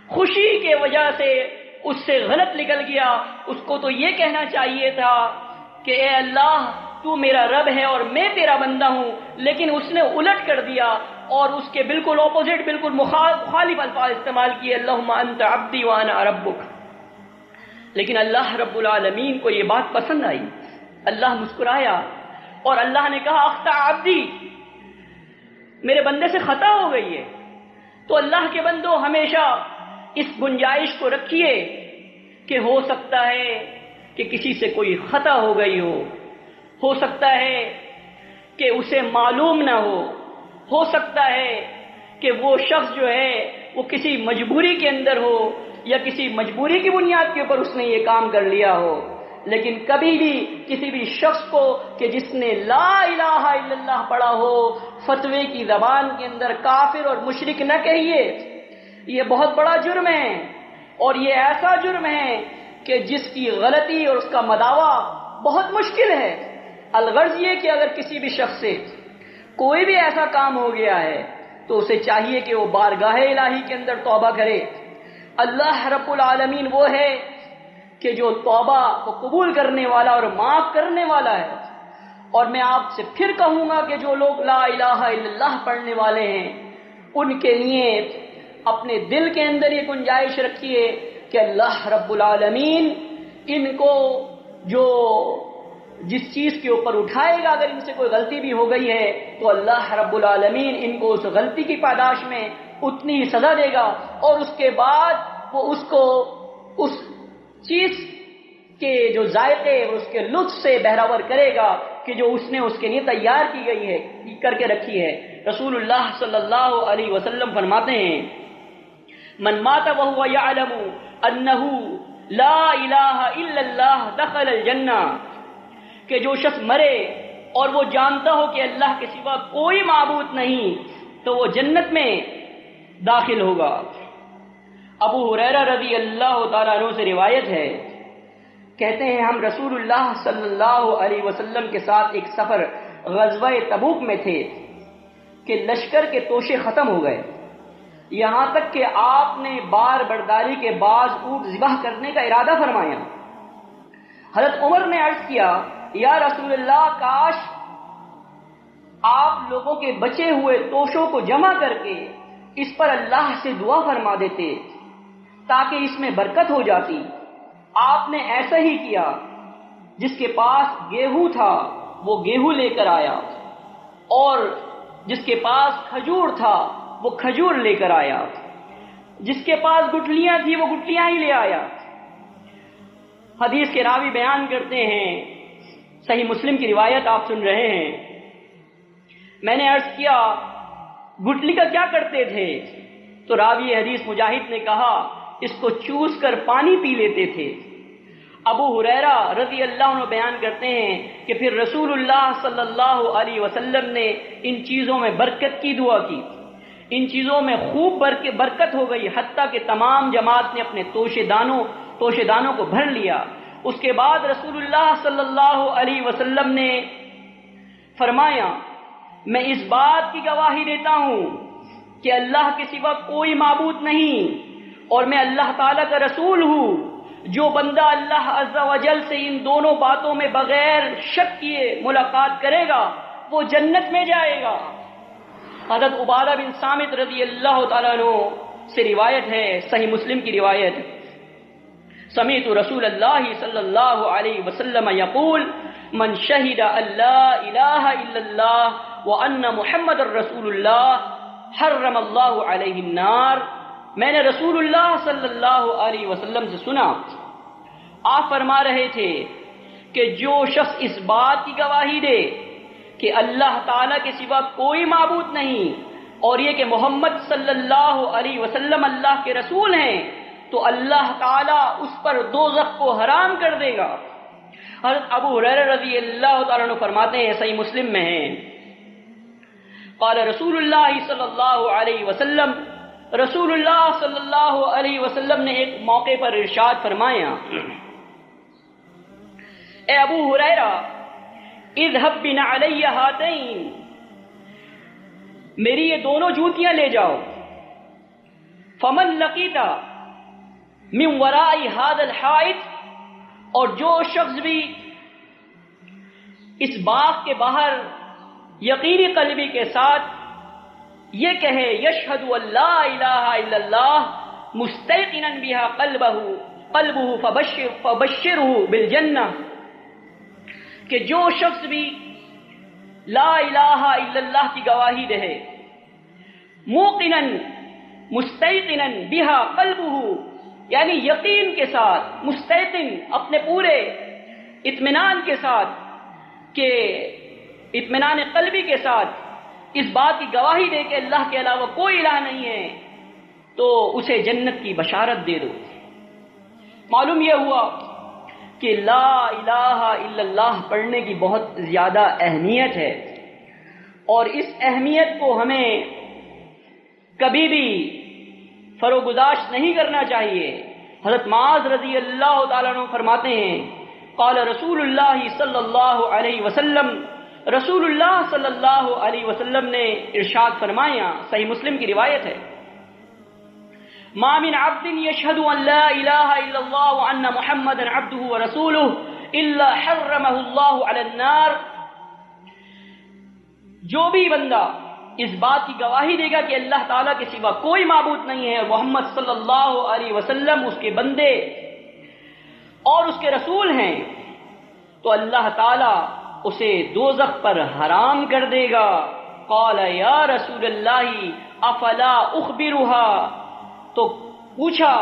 Speaker 1: خوشی کے وجہ سے اس سے غلط نکل گیا، اس کو تو یہ کہنا چاہیے تھا کہ اے اللہ تو میرا رب ہے اور میں تیرا بندہ ہوں، لیکن اس نے الٹ کر دیا اور اس کے بالکل اپوزٹ، بالکل مخالف الفاظ استعمال کیے، اللہم انت عبدی وانا ربک۔ لیکن اللہ رب العالمین کو یہ بات پسند آئی، اللہ مسکرایا اور اللہ نے کہا، اخطأ عبدی، میرے بندے سے خطا ہو گئی ہے۔ تو اللہ کے بندو ہمیشہ اس گنجائش کو رکھیے کہ ہو سکتا ہے کہ کسی سے کوئی خطا ہو گئی ہو سکتا ہے کہ اسے معلوم نہ ہو سکتا ہے کہ وہ شخص جو ہے وہ کسی مجبوری کے اندر ہو یا کسی مجبوری کی بنیاد کے اوپر اس نے یہ کام کر لیا ہو، لیکن کبھی بھی کسی بھی شخص کو کہ جس نے لا الہ الا اللہ پڑھا ہو فتوے کی زبان کے اندر کافر اور مشرک نہ کہیے، یہ بہت بڑا جرم ہے، اور یہ ایسا جرم ہے کہ جس کی غلطی اور اس کا مداوع بہت مشکل ہے۔ الغرض یہ کہ اگر کسی بھی شخص سے کوئی بھی ایسا کام ہو گیا ہے تو اسے چاہیے کہ وہ بارگاہ الہی کے اندر توبہ کرے۔ اللہ رب العالمین وہ ہے کہ جو توبہ کو قبول کرنے والا اور معاف کرنے والا ہے۔ اور میں آپ سے پھر کہوں گا کہ جو لوگ لا الہ الا اللہ پڑھنے والے ہیں ان کے لیے اپنے دل کے اندر یہ گنجائش رکھیے کہ اللہ رب العالمین ان کو جو جس چیز کے اوپر اٹھائے گا، اگر ان سے کوئی غلطی بھی ہو گئی ہے تو اللہ رب العالمین ان کو اس غلطی کی پاداش میں اتنی ہی سزا دے گا، اور اس کے بعد وہ اس کو اس چیز کے جو ذائقے اس کے لطف سے بہراور کرے گا کہ جو اس نے اس کے لیے تیار کی گئی ہے، کر کے رکھی ہے۔ رسول اللہ صلی اللہ علیہ وسلم فرماتے ہیں، من مات وهو يعلم انه لا الہ الا اللہ دخل الجنہ، کہ جو شخص مرے اور وہ جانتا ہو کہ اللہ کے سوا کوئی معبود نہیں تو وہ جنت میں داخل ہوگا۔ ابو ہریرہ رضی اللہ تعالیٰ عنہ سے روایت ہے، کہتے ہیں ہم رسول اللہ صلی اللہ علیہ وسلم کے ساتھ ایک سفر غزوہ تبوک میں تھے کہ لشکر کے توشے ختم ہو گئے، یہاں تک کہ آپ نے بار برداری کے بعض اونٹ ذبح کرنے کا ارادہ فرمایا۔ حضرت عمر نے عرض کیا، یا رسول اللہ، کاش آپ لوگوں کے بچے ہوئے توشوں کو جمع کر کے اس پر اللہ سے دعا فرما دیتے تاکہ اس میں برکت ہو جاتی۔ آپ نے ایسا ہی کیا، جس کے پاس گیہوں تھا وہ گیہوں لے کر آیا، اور جس کے پاس کھجور تھا وہ کھجور لے کر آیا، جس کے پاس گٹلیاں تھی وہ گٹلیاں ہی لے آیا۔ حدیث کے راوی بیان کرتے ہیں، صحیح مسلم کی روایت آپ سن رہے ہیں، میں نے عرض کیا گٹلی کا کیا کرتے تھے؟ تو راوی حدیث مجاہد نے کہا اس کو چوس کر پانی پی لیتے تھے۔ ابو ہریرہ رضی اللہ عنہ بیان کرتے ہیں کہ پھر رسول اللہ صلی اللہ علیہ وسلم نے ان چیزوں میں برکت کی دعا کی، ان چیزوں میں خوب برکت ہو گئی، حتیٰ کہ تمام جماعت نے اپنے توشے دانوں کو بھر لیا۔ اس کے بعد رسول اللہ صلی اللہ علیہ وسلم نے فرمایا میں اس بات کی گواہی دیتا ہوں کہ اللہ کے سوا کوئی معبود نہیں اور میں اللہ تعالیٰ کا رسول ہوں، جو بندہ اللہ عز و جل سے ان دونوں باتوں میں بغیر شک کیے ملاقات کرے گا وہ جنت میں جائے گا۔ حضرت عبادہ بن صامت رضی اللہ تعالیٰ عنہ سے روایت ہے، صحیح مسلم کی روایت، سمعت رسول اللہ صلی اللہ علیہ وسلم یقول من شہد ان لا الہ الا اللہ وان محمد الرسول اللہ حرم اللہ علیہ النار۔ میں نے رسول اللہ صلی اللہ علیہ وسلم سے سنا، آپ فرما رہے تھے کہ جو شخص اس بات کی گواہی دے کہ اللہ تعالیٰ کے سوا کوئی معبود نہیں اور یہ کہ محمد صلی اللہ علیہ وسلم اللہ کے رسول ہیں تو اللہ تعالیٰ اس پر دوزخ کو حرام کر دے گا۔ حضرت ابو ہریرہ رضی اللہ تعالیٰ عنہ فرماتے ہیں، صحیح مسلم میں ہیں، قال رسول اللہ صلی اللہ علیہ وسلم، رسول اللہ صلی اللہ علیہ وسلم نے ایک موقع پر ارشاد فرمایا، اے ابو ہریرہ اذهب بنعلی ہاتین، میری یہ دونوں جوتیاں لے جاؤ، فمن لقیت من وراء هذا الحائط، اور جو شخص بھی اس باغ کے باہر یقینی قلبی کے ساتھ یہ کہے یشہد ان لا الہ الا اللہ مستیقنا بها قلبه فبشرہ بالجنہ، کہ جو شخص بھی لا الہ الا اللہ کی گواہی دے موقنا مستیقنا بها قلبه، یعنی یقین کے ساتھ، مستیقن اپنے پورے اطمینان کے ساتھ، کہ اطمینان قلبی کے ساتھ اس بات کی گواہی دے کہ اللہ کے علاوہ کوئی الہ نہیں ہے، تو اسے جنت کی بشارت دے دو۔ معلوم یہ ہوا کہ لا الہ الا اللہ پڑھنے کی بہت زیادہ اہمیت ہے، اور اس اہمیت کو ہمیں کبھی بھی فروگزاشت نہیں کرنا چاہیے۔ حضرت معاذ رضی اللہ تعالیٰ عنہ فرماتے ہیں، قال رسول اللہ صلی اللہ علیہ وسلم، رسول اللہ صلی اللہ علیہ وسلم نے ارشاد فرمایا، صحیح مسلم کی روایت ہے، ما من عبد یشہد ان لا الہ الا اللہ وان محمدا عبدہ ورسولہ الا حرمہ اللہ علی النار، جو بھی بندہ اس بات کی گواہی دے گا کہ اللہ تعالیٰ کے سوا کوئی معبود نہیں ہے، محمد صلی اللہ علیہ وسلم اس کے بندے اور اس کے رسول ہیں، تو اللہ تعالیٰ اسے دوزخ پر حرام کر دے گا۔ قال یا رسول اللہ افلا اخبرها، تو پوچھا،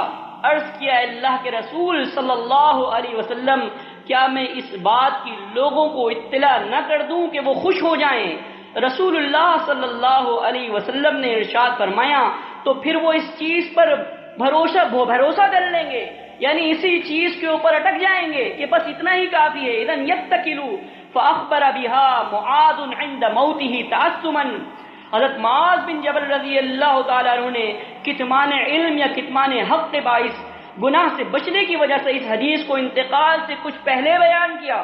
Speaker 1: عرض کیا اللہ کے رسول صلی اللہ علیہ وسلم، کیا میں اس بات کی لوگوں کو اطلاع نہ کر دوں کہ وہ خوش ہو جائیں؟ رسول اللہ صلی اللہ علیہ وسلم نے ارشاد فرمایا، تو پھر وہ اس چیز پر بھروسہ کر لیں گے، یعنی اسی چیز کے اوپر اٹک جائیں گے کہ بس اتنا ہی کافی ہے۔ اذن یتکلوا فاخبر بها معاذ عند موته تعصما، حضرت معاذ بن جبل رضی اللہ تعالیٰ عنہ نے کتمان علم یا کتمان حق کے باعث گناہ سے بچنے کی وجہ سے اس حدیث کو انتقال سے کچھ پہلے بیان کیا۔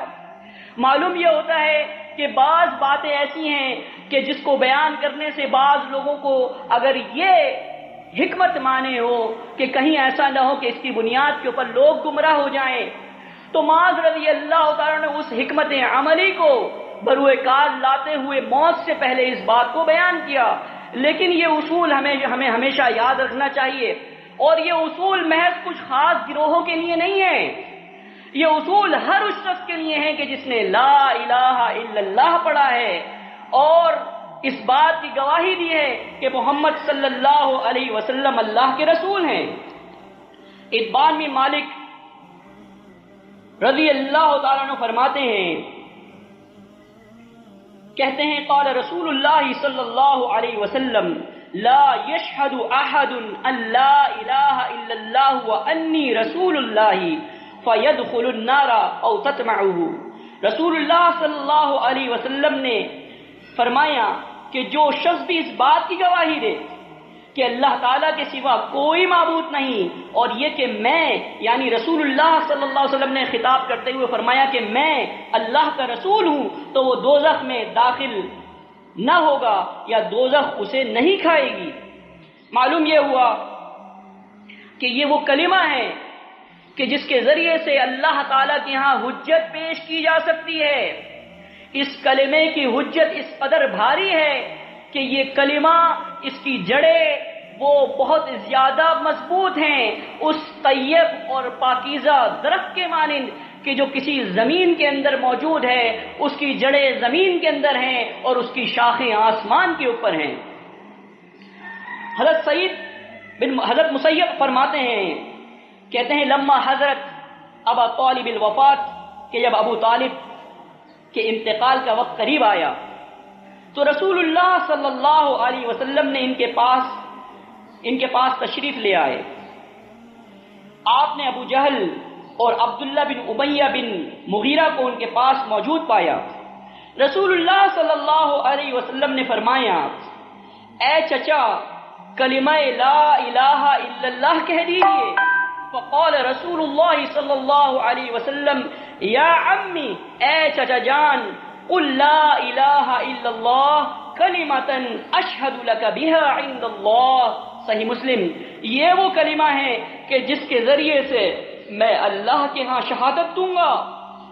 Speaker 1: معلوم یہ ہوتا ہے کہ بعض باتیں ایسی ہیں کہ جس کو بیان کرنے سے بعض لوگوں کو اگر یہ حکمت مانے ہو کہ کہیں ایسا نہ ہو کہ اس کی بنیاد کے اوپر لوگ گمراہ ہو جائیں، تو معاذ رضی اللہ تعالیٰ نے اس حکمت عملی کو بروئے کار لاتے ہوئے موت سے پہلے اس بات کو بیان کیا۔ لیکن یہ اصول ہمیں ہمیشہ یاد رکھنا چاہیے، اور یہ اصول محض کچھ خاص گروہوں کے لیے نہیں ہے، یہ اصول ہر اس شخص کے لیے ہے کہ جس نے لا الہ الا اللہ پڑھا ہے اور اس بات کی گواہی دی ہے کہ محمد صلی اللہ علیہ وسلم اللہ کے رسول ہیں۔ اتبان بن مالک رضی اللہ تعالیٰ عنہ فرماتے ہیں، کہتے ہیں قال رسول اللہ صلی اللہ علیہ وسلم لا یشہد احد ان لا الہ الا اللہ وانی رسول اللہ فیدخل النار او تطمعه. رسول اللہ صلی اللہ علیہ وسلم نے فرمایا کہ جو شخص بھی اس بات کی گواہی دے کہ اللہ تعالیٰ کے سوا کوئی معبود نہیں، اور یہ کہ میں یعنی رسول اللہ صلی اللہ علیہ وسلم نے خطاب کرتے ہوئے فرمایا کہ میں اللہ کا رسول ہوں، تو وہ دوزخ میں داخل نہ ہوگا یا دوزخ اسے نہیں کھائے گی. معلوم یہ ہوا کہ یہ وہ کلمہ ہے کہ جس کے ذریعے سے اللہ تعالیٰ کے ہاں حجت پیش کی جا سکتی ہے. اس کلمے کی حجت اس قدر بھاری ہے کہ یہ کلمہ، اس کی جڑیں وہ بہت زیادہ مضبوط ہیں، اس طیب اور پاکیزہ درخت کے مانند کہ جو کسی زمین کے اندر موجود ہے، اس کی جڑیں زمین کے اندر ہیں اور اس کی شاخیں آسمان کے اوپر ہیں. حضرت مسیب فرماتے ہیں، کہتے ہیں لما حضرت ابا طالب الوفات، کہ جب ابو طالب کے انتقال کا وقت قریب آیا تو رسول اللہ صلی اللہ علیہ وسلم نے ان کے پاس تشریف لے آئے. آپ نے ابو جہل اور عبداللہ بن امیہ بن مغیرہ کو ان کے پاس موجود پایا. رسول اللہ صلی اللہ علیہ وسلم نے فرمایا، اے چچا کلمہ لا الہ الا اللہ کہہ دیجئے. فقال رسول اللہ صلی اللہ علیہ وسلم یا عمی، اے چچا جان، قل لا الہ الا اللہ کلمۃ اشہد لک بہا عند اللہ. صحیح مسلم. یہ وہ کلمہ ہے کہ جس کے ذریعے سے میں اللہ کے ہاں شہادت دوں گا،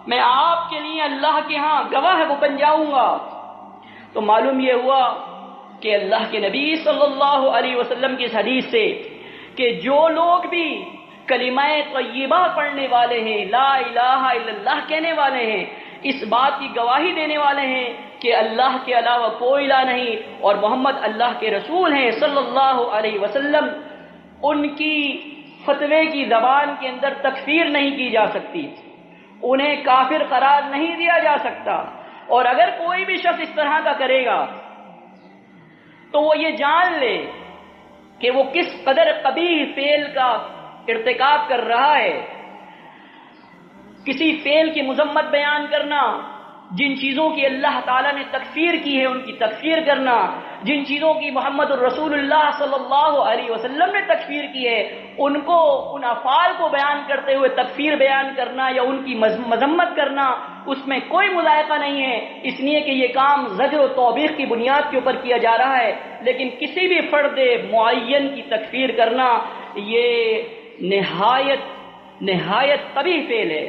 Speaker 1: میں آپ کے لیے اللہ کے ہاں گواہ بن جاؤں گا. تو معلوم یہ ہوا کہ اللہ کے نبی صلی اللہ علیہ وسلم کی اس حدیث سے کہ جو لوگ بھی کلمہ طیبہ پڑھنے والے ہیں، لا الہ الا اللہ کہنے والے ہیں، اس بات کی گواہی دینے والے ہیں کہ اللہ کے علاوہ کوئی الہ نہیں اور محمد اللہ کے رسول ہیں صلی اللہ علیہ وسلم، ان کی فتوے کی زبان کے اندر تکفیر نہیں کی جا سکتی، انہیں کافر قرار نہیں دیا جا سکتا. اور اگر کوئی بھی شخص اس طرح کا کرے گا تو وہ یہ جان لے کہ وہ کس قدر قبیح فعل کا ارتکاب کر رہا ہے. کسی فعل کی مذمت بیان کرنا، جن چیزوں کی اللہ تعالیٰ نے تکفیر کی ہے ان کی تکفیر کرنا، جن چیزوں کی محمد الرسول اللہ صلی اللہ علیہ وسلم نے تکفیر کی ہے ان افعال کو بیان کرتے ہوئے تکفیر بیان کرنا یا ان کی مذمت کرنا، اس میں کوئی مذائقہ نہیں ہے، اس لیے کہ یہ کام زجر و توبیخ کی بنیاد کے اوپر کیا جا رہا ہے. لیکن کسی بھی فرد معین کی تکفیر کرنا یہ نہایت قبیح فعل ہے.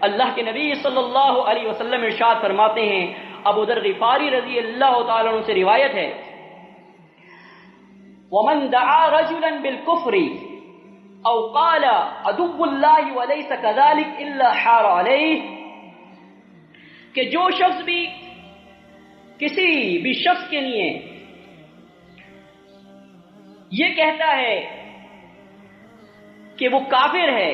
Speaker 1: اللہ کے نبی صلی اللہ علیہ وسلم ارشاد فرماتے ہیں، ابو ذر غفاری رضی اللہ تعالیٰ عنہ سے روایت ہے، وَمَنْ دَعَا رَجُلًا بِالْكُفْرِ أَوْ قَالَ عَدُوُّ اللَّهِ وَلَيْسَ كَذَلِكَ إِلَّا حَارَ عَلَيْهِ، کہ جو شخص بھی کسی بھی شخص کے لیے یہ کہتا ہے کہ وہ کافر ہے،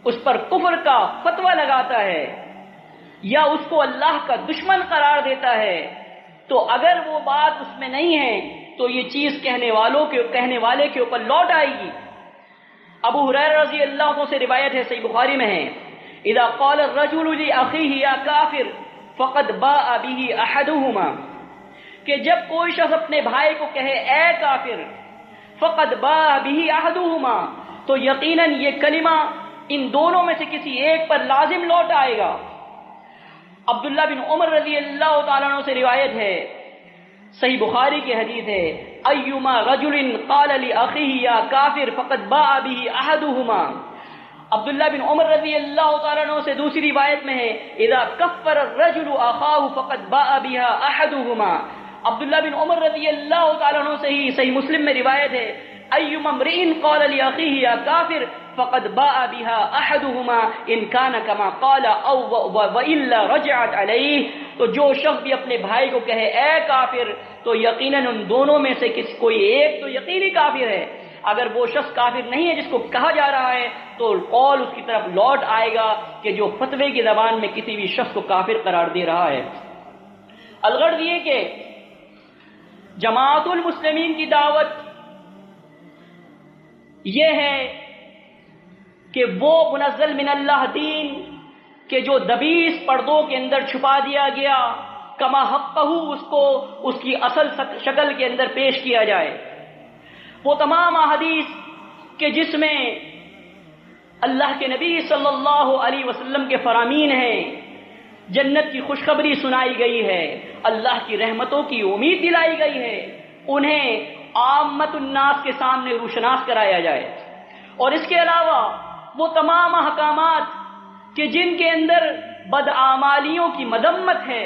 Speaker 1: اس پر کفر کا فتویٰ لگاتا ہے یا اس کو اللہ کا دشمن قرار دیتا ہے، تو اگر وہ بات اس میں نہیں ہے تو یہ چیز کہنے والے کے اوپر لوٹ آئے گی. ابو ہریرہ رضی اللہ عنہ سے روایت ہے، صحیح بخاری میں ہے، اذا قال الرجل لاخيه یا کافر فقد باء به احدهما، کہ جب کوئی شخص اپنے بھائی کو کہے اے کافر، فقد باء به احدهما، تو یقیناً یہ کلمہ ان دونوں میں سے کسی ایک پر لازم لوٹ آئے گا. عبداللہ بن عمر رضی اللہ تعالیٰ عنہ سے روایت ہے، صحیح بخاری کی حدیث ہے، ایما رجل قال لاخیہ یا کافر فقد باء به احدهما. عبداللہ بن عمر رضی اللہ تعالیٰ عنہ سے دوسری روایت میں ہے، اذا کفر الرجل اخاه فقد باء بها احدهما. عبداللہ بن عمر رضی اللہ تعالیٰ عنہ سے ہی صحیح مسلم میں روایت ہے، ایما امرئ قال لاخیہ یا کافر فقد باء بها احدهما ان كان كما قال او والا رجعت عليه. تو جو شخص بھی اپنے بھائی کو کہے اے کافر تو یقیناً ان دونوں میں سے کوئی ایک تو یقینی کافر ہے. اگر وہ شخص کافر نہیں ہے جس کو کہا جا رہا ہے تو قول اس کی طرف لوٹ آئے گا کہ جو فتوے کی زبان میں کسی بھی شخص کو کافر قرار دے رہا ہے. الغرض یہ کہ جماعت المسلمین کی دعوت یہ ہے کہ وہ منزل من اللہ دین کہ جو دبیس پردوں کے اندر چھپا دیا گیا، کما حقہ اس کو اس کی اصل شکل کے اندر پیش کیا جائے۔ وہ تمام احادیث کہ جس میں اللہ کے نبی صلی اللہ علیہ وسلم کے فرامین ہیں، جنت کی خوشخبری سنائی گئی ہے، اللہ کی رحمتوں کی امید دلائی گئی ہے، انہیں عامت الناس کے سامنے روشناس کرایا جائے۔ اور اس کے علاوہ وہ تمام احکامات کہ جن کے اندر بدعمالیوں کی مذمت ہے،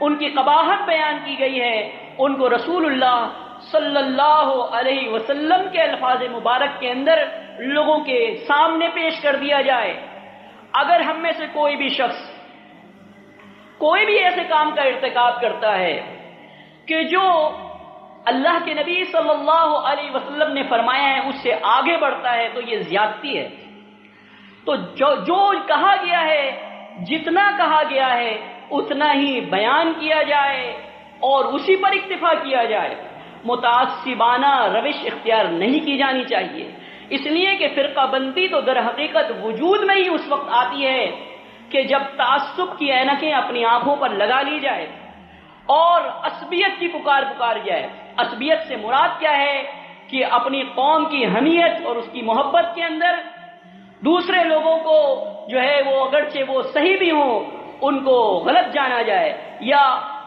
Speaker 1: ان کی قباحت بیان کی گئی ہے، ان کو رسول اللہ صلی اللہ علیہ وسلم کے الفاظ مبارک کے اندر لوگوں کے سامنے پیش کر دیا جائے۔ اگر ہم میں سے کوئی بھی شخص کوئی بھی ایسے کام کا ارتکاب کرتا ہے کہ جو اللہ کے نبی صلی اللہ علیہ وسلم نے فرمایا ہے اس سے آگے بڑھتا ہے، تو یہ زیادتی ہے۔ تو جو کہا گیا ہے، جتنا کہا گیا ہے اتنا ہی بیان کیا جائے اور اسی پر اکتفا کیا جائے، متعصبانہ روش اختیار نہیں کی جانی چاہیے، اس لیے کہ فرقہ بندی تو در حقیقت وجود میں ہی اس وقت آتی ہے کہ جب تعصب کی اینکیں اپنی آنکھوں پر لگا لی جائے اور عصبیت کی پکار جائے۔ عصبیت سے مراد کیا ہے کہ اپنی قوم کی حمیت اور اس کی محبت کے اندر دوسرے لوگوں کو جو ہے وہ اگرچہ وہ صحیح بھی ہوں ان کو غلط جانا جائے، یا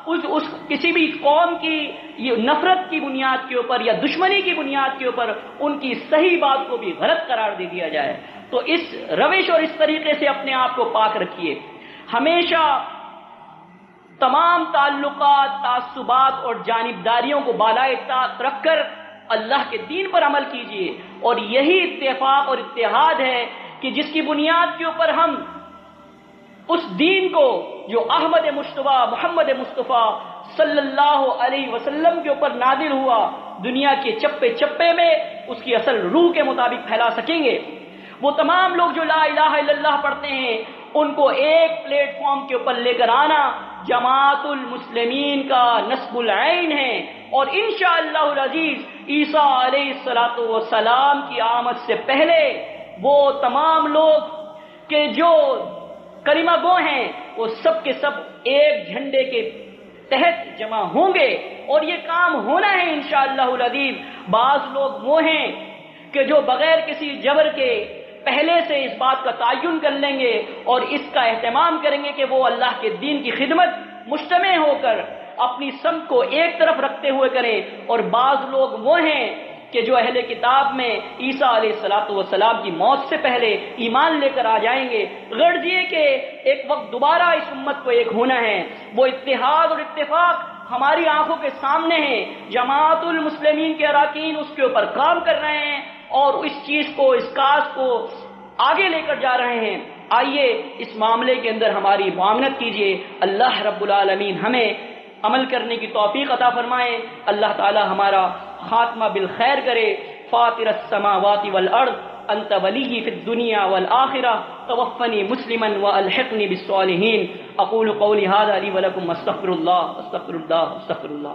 Speaker 1: اس کسی بھی قوم کی یہ نفرت کی بنیاد کے اوپر یا دشمنی کی بنیاد کے اوپر ان کی صحیح بات کو بھی غلط قرار دے دیا جائے۔ تو اس روش اور اس طریقے سے اپنے آپ کو پاک رکھیے۔ ہمیشہ تمام تعلقات، تعصبات اور جانبداریوں کو بالائے طاق رکھ کر اللہ کے دین پر عمل کیجیے، اور یہی اتفاق اور اتحاد ہے کہ جس کی بنیاد کے اوپر ہم اس دین کو جو احمد مصطفیٰ محمد مصطفیٰ صلی اللہ علیہ وسلم کے اوپر نازل ہوا، دنیا کے چپے چپے میں اس کی اصل روح کے مطابق پھیلا سکیں گے۔ وہ تمام لوگ جو لا الہ الا اللہ پڑھتے ہیں ان کو ایک پلیٹ فارم کے اوپر لے کر آنا جماعت المسلمین کا نصب العین ہے، اور انشاءاللہ العزیز عیسیٰ علیہ السلام کی آمد سے پہلے وہ تمام لوگ کہ جو کلمہ گو ہیں وہ سب کے سب ایک جھنڈے کے تحت جمع ہوں گے، اور یہ کام ہونا ہے انشاءاللہ العزیز۔ بعض لوگ وہ ہیں کہ جو بغیر کسی جبر کے پہلے سے اس بات کا تعین کر لیں گے اور اس کا اہتمام کریں گے کہ وہ اللہ کے دین کی خدمت مجتمع ہو کر اپنی سمت کو ایک طرف رکھتے ہوئے کریں، اور بعض لوگ وہ ہیں کہ جو اہل کتاب میں عیسیٰ علیہ السلام کی موت سے پہلے ایمان لے کر آ جائیں گے۔ غرض یہ کہ ایک وقت دوبارہ اس امت کو ایک ہونا ہے، وہ اتحاد اور اتفاق ہماری آنکھوں کے سامنے ہے۔ جماعت المسلمین کے اراکین اس کے اوپر کام کر رہے ہیں اور اس چیز کو، اس کاز کو آگے لے کر جا رہے ہیں۔ آئیے اس معاملے کے اندر ہماری معاونت کیجیے۔ اللہ رب العالمین ہمیں عمل کرنے کی توفیق عطا فرمائے۔ اللہ تعالی ہمارا خاتمہ بالخیر کرے۔ فاطر السماوات والارض انت ولی فی الدنیا والآخرہ توفنی مسلما والحقنی بالصالحین۔ اقول قولی ھذا لی ولکم استغفر اللہ استغفر اللہ استغفر اللہ۔